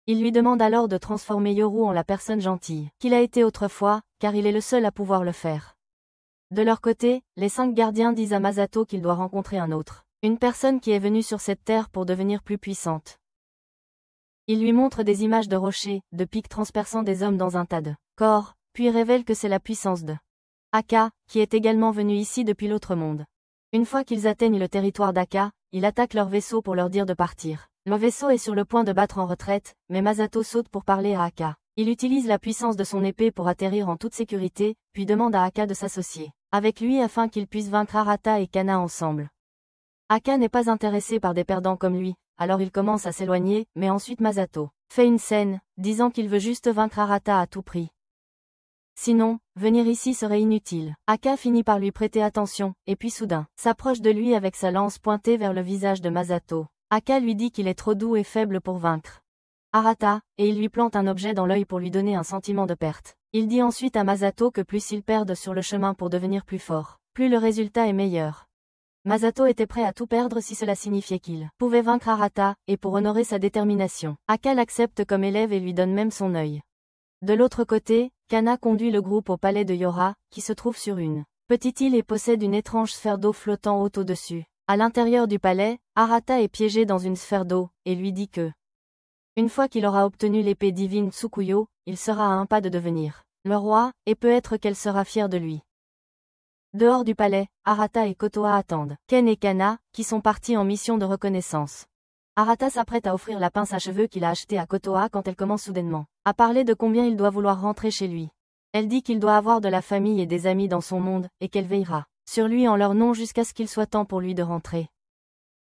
Il lui demande alors de transformer Yoru en la personne gentille qu'il a été autrefois, car il est le seul à pouvoir le faire. De leur côté, les 5 gardiens disent à Masato qu'il doit rencontrer un autre, une personne qui est venue sur cette terre pour devenir plus puissante. Il lui montre des images de rochers, de pics transperçant des hommes dans un tas de corps, puis révèle que c'est la puissance de Aka, qui est également venu ici depuis l'autre monde. Une fois qu'ils atteignent le territoire d'Aka, il attaque leur vaisseau pour leur dire de partir. Le vaisseau est sur le point de battre en retraite, mais Masato saute pour parler à Akka. Il utilise la puissance de son épée pour atterrir en toute sécurité, puis demande à Akka de s'associer avec lui afin qu'ils puissent vaincre Arata et Kana ensemble. Akka n'est pas intéressé par des perdants comme lui, alors il commence à s'éloigner, mais ensuite Masato fait une scène, disant qu'il veut juste vaincre Arata à tout prix. Sinon, venir ici serait inutile. Akka finit par lui prêter attention, et puis soudain, s'approche de lui avec sa lance pointée vers le visage de Masato. Akka lui dit qu'il est trop doux et faible pour vaincre Arata, et il lui plante un objet dans l'œil pour lui donner un sentiment de perte. Il dit ensuite à Masato que plus ils perdent sur le chemin pour devenir plus fort, plus le résultat est meilleur. Masato était prêt à tout perdre si cela signifiait qu'il pouvait vaincre Arata, et pour honorer sa détermination, Akka l'accepte comme élève et lui donne même son œil. De l'autre côté, Kana conduit le groupe au palais de Yora, qui se trouve sur une petite île et possède une étrange sphère d'eau flottant haute au-dessus. À l'intérieur du palais, Arata est piégé dans une sphère d'eau, et lui dit que, une fois qu'il aura obtenu l'épée divine Tsukuyo, il sera à un pas de devenir le roi, et peut-être qu'elle sera fière de lui. Dehors du palais, Arata et Kotoa attendent Ken et Kana, qui sont partis en mission de reconnaissance. Arata s'apprête à offrir la pince à cheveux qu'il a achetée à Kotoa quand elle commence soudainement à parler de combien il doit vouloir rentrer chez lui. Elle dit qu'il doit avoir de la famille et des amis dans son monde, et qu'elle veillera sur lui en leur nom jusqu'à ce qu'il soit temps pour lui de rentrer.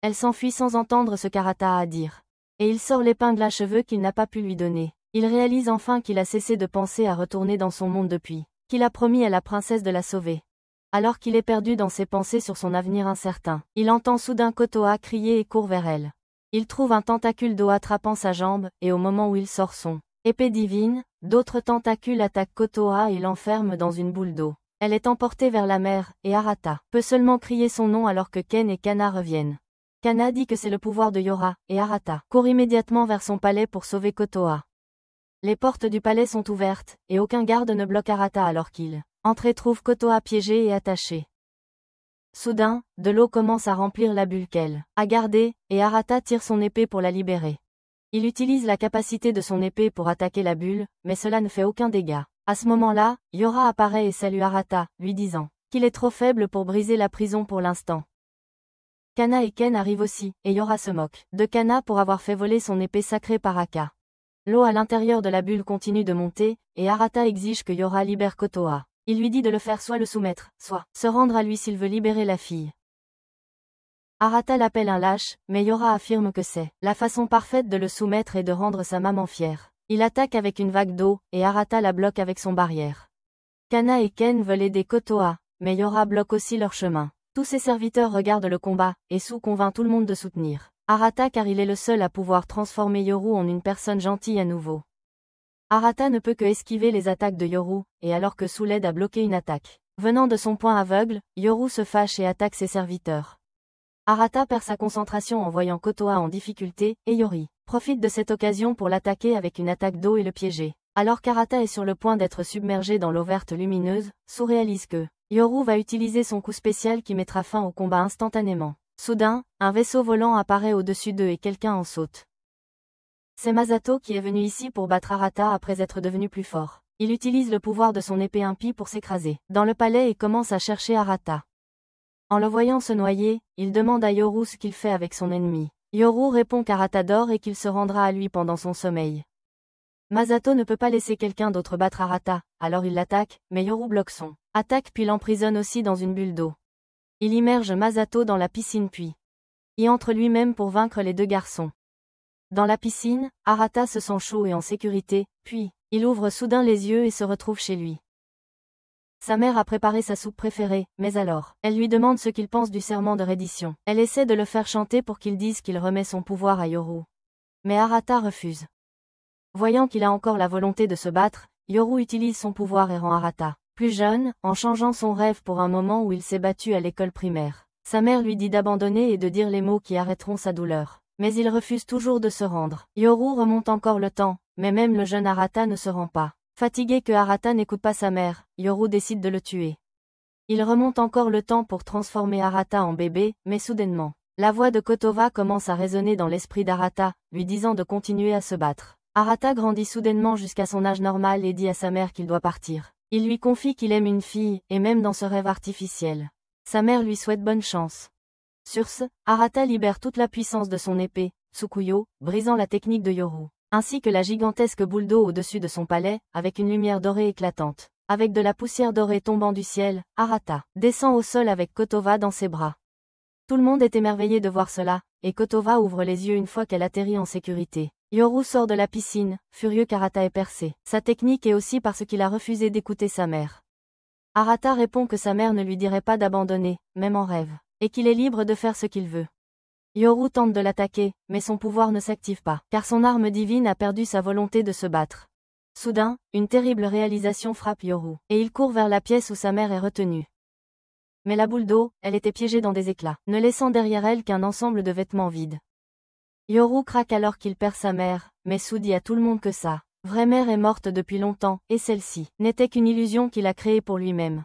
Elle s'enfuit sans entendre ce qu'Arata a à dire. Et il sort l'épingle à cheveux qu'il n'a pas pu lui donner. Il réalise enfin qu'il a cessé de penser à retourner dans son monde depuis qu'il a promis à la princesse de la sauver. Alors qu'il est perdu dans ses pensées sur son avenir incertain, il entend soudain Kotoa crier et court vers elle. Il trouve un tentacule d'eau attrapant sa jambe, et au moment où il sort son épée divine, d'autres tentacules attaquent Kotoa et l'enferment dans une boule d'eau. Elle est emportée vers la mer, et Arata peut seulement crier son nom alors que Ken et Kana reviennent. Kana dit que c'est le pouvoir de Yora, et Arata court immédiatement vers son palais pour sauver Kotoa. Les portes du palais sont ouvertes, et aucun garde ne bloque Arata alors qu'il entre et trouve Kotoa piégé et attaché. Soudain, de l'eau commence à remplir la bulle qu'elle a gardée, et Arata tire son épée pour la libérer. Il utilise la capacité de son épée pour attaquer la bulle, mais cela ne fait aucun dégât. À ce moment-là, Yora apparaît et salue Arata, lui disant qu'il est trop faible pour briser la prison pour l'instant. Kana et Ken arrivent aussi, et Yora se moque de Kana pour avoir fait voler son épée sacrée par Akka. L'eau à l'intérieur de la bulle continue de monter, et Arata exige que Yora libère Kotoa. Il lui dit de le faire soit le soumettre, soit se rendre à lui s'il veut libérer la fille. Arata l'appelle un lâche, mais Yora affirme que c'est la façon parfaite de le soumettre et de rendre sa maman fière. Il attaque avec une vague d'eau, et Arata la bloque avec son barrière. Kana et Ken veulent aider Kotoa, mais Yora bloque aussi leur chemin. Tous ses serviteurs regardent le combat, et Su convainc tout le monde de soutenir Arata car il est le seul à pouvoir transformer Yoru en une personne gentille à nouveau. Arata ne peut que esquiver les attaques de Yoru, et alors que Su l'aide à bloquer une attaque venant de son point aveugle, Yoru se fâche et attaque ses serviteurs. Arata perd sa concentration en voyant Kotoa en difficulté, et Yori profite de cette occasion pour l'attaquer avec une attaque d'eau et le piéger. Alors qu'Arata est sur le point d'être submergé dans l'eau verte lumineuse, Su réalise que Yoru va utiliser son coup spécial qui mettra fin au combat instantanément. Soudain, un vaisseau volant apparaît au-dessus d'eux et quelqu'un en saute. C'est Masato qui est venu ici pour battre Arata après être devenu plus fort. Il utilise le pouvoir de son épée impie pour s'écraser dans le palais et commence à chercher Arata. En le voyant se noyer, il demande à Yoru ce qu'il fait avec son ennemi. Yoru répond qu'Arata dort et qu'il se rendra à lui pendant son sommeil. Masato ne peut pas laisser quelqu'un d'autre battre Arata, alors il l'attaque, mais Yoru bloque son attaque puis l'emprisonne aussi dans une bulle d'eau. Il immerge Masato dans la piscine puis y entre lui-même pour vaincre les deux garçons. Dans la piscine, Arata se sent chaud et en sécurité, puis il ouvre soudain les yeux et se retrouve chez lui. Sa mère a préparé sa soupe préférée, mais alors, elle lui demande ce qu'il pense du serment de reddition. Elle essaie de le faire chanter pour qu'il dise qu'il remet son pouvoir à Yoru. Mais Arata refuse. Voyant qu'il a encore la volonté de se battre, Yoru utilise son pouvoir et rend Arata plus jeune, en changeant son rêve pour un moment où il s'est battu à l'école primaire. Sa mère lui dit d'abandonner et de dire les mots qui arrêteront sa douleur. Mais il refuse toujours de se rendre. Yoru remonte encore le temps, mais même le jeune Arata ne se rend pas. Fatigué que Arata n'écoute pas sa mère, Yoru décide de le tuer. Il remonte encore le temps pour transformer Arata en bébé, mais soudainement, la voix de Kotoa commence à résonner dans l'esprit d'Arata, lui disant de continuer à se battre. Arata grandit soudainement jusqu'à son âge normal et dit à sa mère qu'il doit partir. Il lui confie qu'il aime une fille, et même dans ce rêve artificiel. Sa mère lui souhaite bonne chance. Sur ce, Arata libère toute la puissance de son épée, Tsukuyo, brisant la technique de Yoru, ainsi que la gigantesque boule d'eau au-dessus de son palais, avec une lumière dorée éclatante. Avec de la poussière dorée tombant du ciel, Arata descend au sol avec Kotova dans ses bras. Tout le monde est émerveillé de voir cela, et Kotova ouvre les yeux une fois qu'elle atterrit en sécurité. Yoru sort de la piscine, furieux qu'Arata ait percé sa technique et aussi parce qu'il a refusé d'écouter sa mère. Arata répond que sa mère ne lui dirait pas d'abandonner, même en rêve, et qu'il est libre de faire ce qu'il veut. Yoru tente de l'attaquer, mais son pouvoir ne s'active pas, car son arme divine a perdu sa volonté de se battre. Soudain, une terrible réalisation frappe Yoru, et il court vers la pièce où sa mère est retenue. Mais la boule d'eau, elle était piégée dans des éclats, ne laissant derrière elle qu'un ensemble de vêtements vides. Yoru craque alors qu'il perd sa mère, mais Su dit à tout le monde que sa vraie mère est morte depuis longtemps, et celle-ci n'était qu'une illusion qu'il a créée pour lui-même.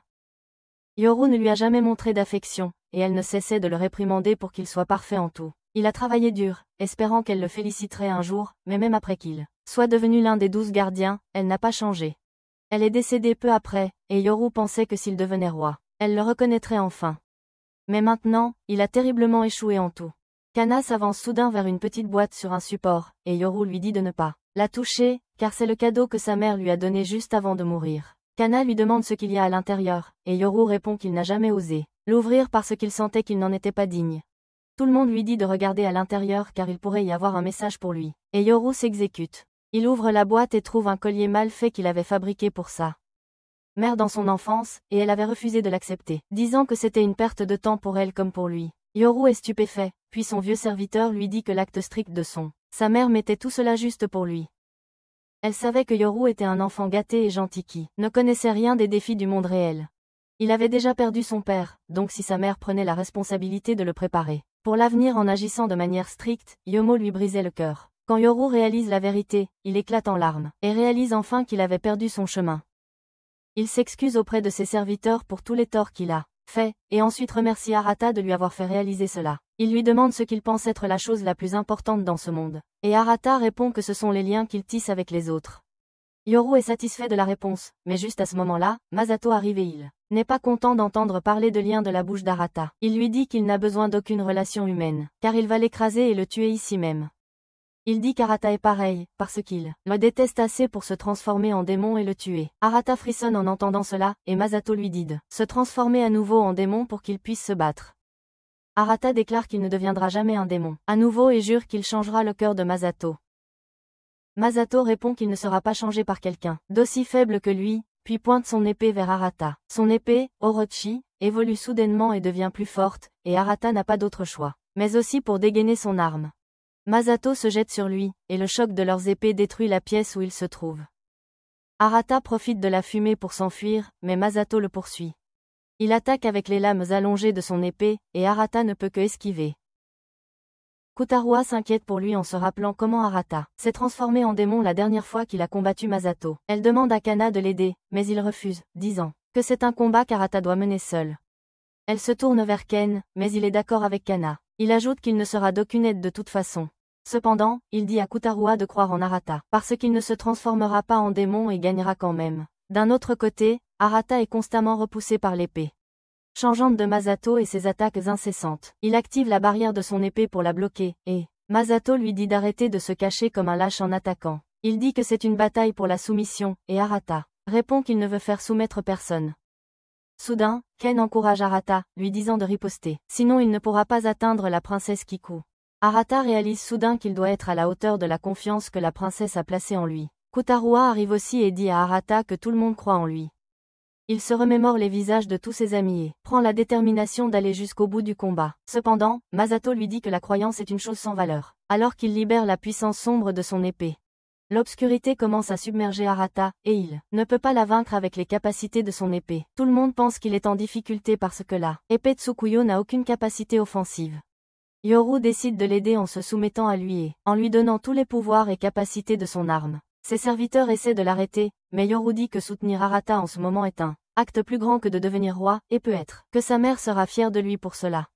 Yoru ne lui a jamais montré d'affection, et elle ne cessait de le réprimander pour qu'il soit parfait en tout. Il a travaillé dur, espérant qu'elle le féliciterait un jour, mais même après qu'il soit devenu l'un des 12 gardiens, elle n'a pas changé. Elle est décédée peu après, et Yoru pensait que s'il devenait roi, elle le reconnaîtrait enfin. Mais maintenant, il a terriblement échoué en tout. Kana s'avance soudain vers une petite boîte sur un support, et Yoru lui dit de ne pas la toucher, car c'est le cadeau que sa mère lui a donné juste avant de mourir. Kana lui demande ce qu'il y a à l'intérieur, et Yoru répond qu'il n'a jamais osé l'ouvrir parce qu'il sentait qu'il n'en était pas digne. Tout le monde lui dit de regarder à l'intérieur car il pourrait y avoir un message pour lui, et Yoru s'exécute. Il ouvre la boîte et trouve un collier mal fait qu'il avait fabriqué pour sa mère dans son enfance, et elle avait refusé de l'accepter, disant que c'était une perte de temps pour elle comme pour lui. Yoru est stupéfait, puis son vieux serviteur lui dit que l'acte strict de sa mère mettait tout cela juste pour lui. Elle savait que Yoru était un enfant gâté et gentil qui ne connaissait rien des défis du monde réel. Il avait déjà perdu son père, donc si sa mère prenait la responsabilité de le préparer pour l'avenir en agissant de manière stricte, Yomo lui brisait le cœur. Quand Yoru réalise la vérité, il éclate en larmes, et réalise enfin qu'il avait perdu son chemin. Il s'excuse auprès de ses serviteurs pour tous les torts qu'il a fait, et ensuite remercie Arata de lui avoir fait réaliser cela. Il lui demande ce qu'il pense être la chose la plus importante dans ce monde, et Arata répond que ce sont les liens qu'il tisse avec les autres. Yoru est satisfait de la réponse, mais juste à ce moment-là, Masato arrive et il n'est pas content d'entendre parler de liens de la bouche d'Arata. Il lui dit qu'il n'a besoin d'aucune relation humaine, car il va l'écraser et le tuer ici même. Il dit qu'Arata est pareil, parce qu'il le déteste assez pour se transformer en démon et le tuer. Arata frissonne en entendant cela, et Masato lui dit de se transformer à nouveau en démon pour qu'il puisse se battre. Arata déclare qu'il ne deviendra jamais un démon à nouveau et jure qu'il changera le cœur de Masato. Masato répond qu'il ne sera pas changé par quelqu'un d'aussi faible que lui, puis pointe son épée vers Arata. Son épée, Orochi, évolue soudainement et devient plus forte, et Arata n'a pas d'autre choix, mais aussi pour dégainer son arme. Masato se jette sur lui, et le choc de leurs épées détruit la pièce où il se trouve. Arata profite de la fumée pour s'enfuir, mais Masato le poursuit. Il attaque avec les lames allongées de son épée, et Arata ne peut que esquiver. Kotarua s'inquiète pour lui en se rappelant comment Arata s'est transformé en démon la dernière fois qu'il a combattu Masato. Elle demande à Kana de l'aider, mais il refuse, disant que c'est un combat qu'Arata doit mener seul. Elle se tourne vers Ken, mais il est d'accord avec Kana. Il ajoute qu'il ne sera d'aucune aide de toute façon. Cependant, il dit à Kotarua de croire en Arata, parce qu'il ne se transformera pas en démon et gagnera quand même. D'un autre côté, Arata est constamment repoussé par l'épée changeante de Masato et ses attaques incessantes. Il active la barrière de son épée pour la bloquer, et Masato lui dit d'arrêter de se cacher comme un lâche en attaquant. Il dit que c'est une bataille pour la soumission, et Arata répond qu'il ne veut faire soumettre personne. Soudain, Ken encourage Arata, lui disant de riposter, sinon il ne pourra pas atteindre la princesse Kiku. Arata réalise soudain qu'il doit être à la hauteur de la confiance que la princesse a placée en lui. Kotarua arrive aussi et dit à Arata que tout le monde croit en lui. Il se remémore les visages de tous ses amis et prend la détermination d'aller jusqu'au bout du combat. Cependant, Masato lui dit que la croyance est une chose sans valeur, alors qu'il libère la puissance sombre de son épée. L'obscurité commence à submerger Arata, et il ne peut pas la vaincre avec les capacités de son épée. Tout le monde pense qu'il est en difficulté parce que la épée Tsukuyo n'a aucune capacité offensive. Yoru décide de l'aider en se soumettant à lui et en lui donnant tous les pouvoirs et capacités de son arme. Ses serviteurs essaient de l'arrêter, mais Yoru dit que soutenir Arata en ce moment est un acte plus grand que de devenir roi, et peut-être que sa mère sera fière de lui pour cela.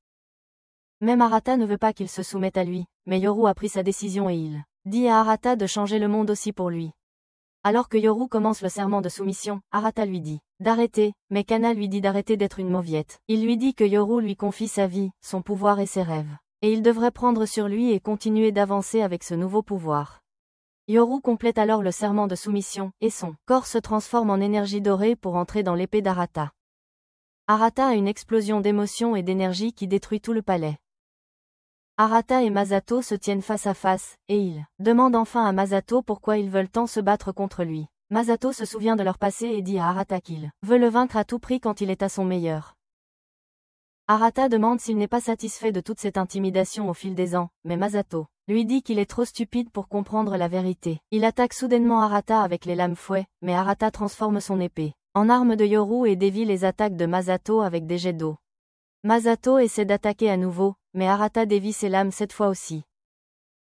Même Arata ne veut pas qu'il se soumette à lui, mais Yoru a pris sa décision et il dit à Arata de changer le monde aussi pour lui. Alors que Yoru commence le serment de soumission, Arata lui dit d'arrêter, mais Kana lui dit d'arrêter d'être une mauviette. Il lui dit que Yoru lui confie sa vie, son pouvoir et ses rêves. Et il devrait prendre sur lui et continuer d'avancer avec ce nouveau pouvoir. Yoru complète alors le serment de soumission, et son corps se transforme en énergie dorée pour entrer dans l'épée d'Arata. Arata a une explosion d'émotion et d'énergie qui détruit tout le palais. Arata et Masato se tiennent face à face, et il demande enfin à Masato pourquoi ils veulent tant se battre contre lui. Masato se souvient de leur passé et dit à Arata qu'il veut le vaincre à tout prix quand il est à son meilleur. Arata demande s'il n'est pas satisfait de toute cette intimidation au fil des ans, mais Masato lui dit qu'il est trop stupide pour comprendre la vérité. Il attaque soudainement Arata avec les lames fouet, mais Arata transforme son épée en arme de Yoru et dévie les attaques de Masato avec des jets d'eau. Masato essaie d'attaquer à nouveau, mais Arata dévie ses lames cette fois aussi.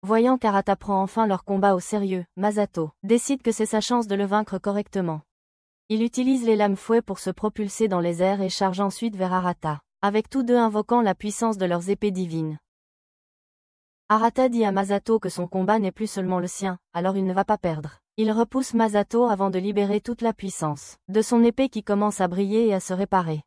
Voyant qu'Arata prend enfin leur combat au sérieux, Masato décide que c'est sa chance de le vaincre correctement. Il utilise les lames fouet pour se propulser dans les airs et charge ensuite vers Arata, avec tous deux invoquant la puissance de leurs épées divines. Arata dit à Masato que son combat n'est plus seulement le sien, alors il ne va pas perdre. Il repousse Masato avant de libérer toute la puissance de son épée qui commence à briller et à se réparer.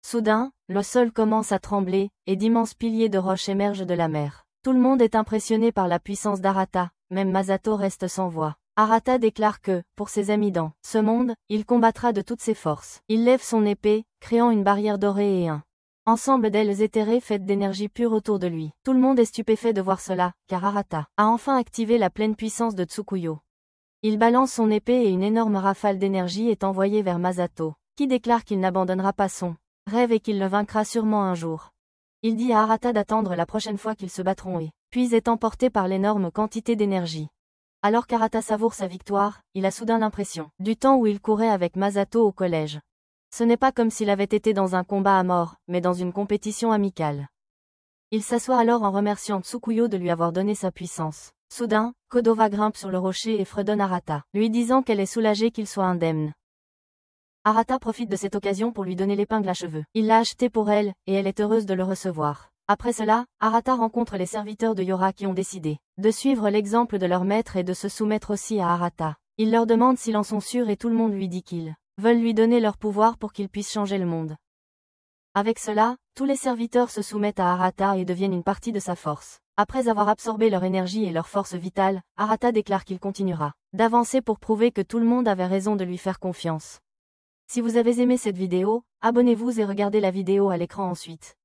Soudain, le sol commence à trembler, et d'immenses piliers de roches émergent de la mer. Tout le monde est impressionné par la puissance d'Arata, même Masato reste sans voix. Arata déclare que, pour ses amis dans ce monde, il combattra de toutes ses forces. Il lève son épée, créant une barrière dorée et un ensemble d'ailes éthérées faites d'énergie pure autour de lui. Tout le monde est stupéfait de voir cela, car Arata a enfin activé la pleine puissance de Tsukuyo. Il balance son épée et une énorme rafale d'énergie est envoyée vers Masato, qui déclare qu'il n'abandonnera pas son rêve et qu'il le vaincra sûrement un jour. Il dit à Arata d'attendre la prochaine fois qu'ils se battront et, puis est emporté par l'énorme quantité d'énergie. Alors qu'Arata savoure sa victoire, il a soudain l'impression du temps où il courait avec Masato au collège. Ce n'est pas comme s'il avait été dans un combat à mort, mais dans une compétition amicale. Il s'assoit alors en remerciant Tsukuyo de lui avoir donné sa puissance. Soudain, Kodova grimpe sur le rocher et fredonne Arata, lui disant qu'elle est soulagée qu'il soit indemne. Arata profite de cette occasion pour lui donner l'épingle à cheveux. Il l'a achetée pour elle, et elle est heureuse de le recevoir. Après cela, Arata rencontre les serviteurs de Yora qui ont décidé de suivre l'exemple de leur maître et de se soumettre aussi à Arata. Il leur demande s'ils en sont sûrs et tout le monde lui dit qu'ils veulent lui donner leur pouvoir pour qu'il puisse changer le monde. Avec cela, tous les serviteurs se soumettent à Arata et deviennent une partie de sa force. Après avoir absorbé leur énergie et leur force vitale, Arata déclare qu'il continuera d'avancer pour prouver que tout le monde avait raison de lui faire confiance. Si vous avez aimé cette vidéo, abonnez-vous et regardez la vidéo à l'écran ensuite.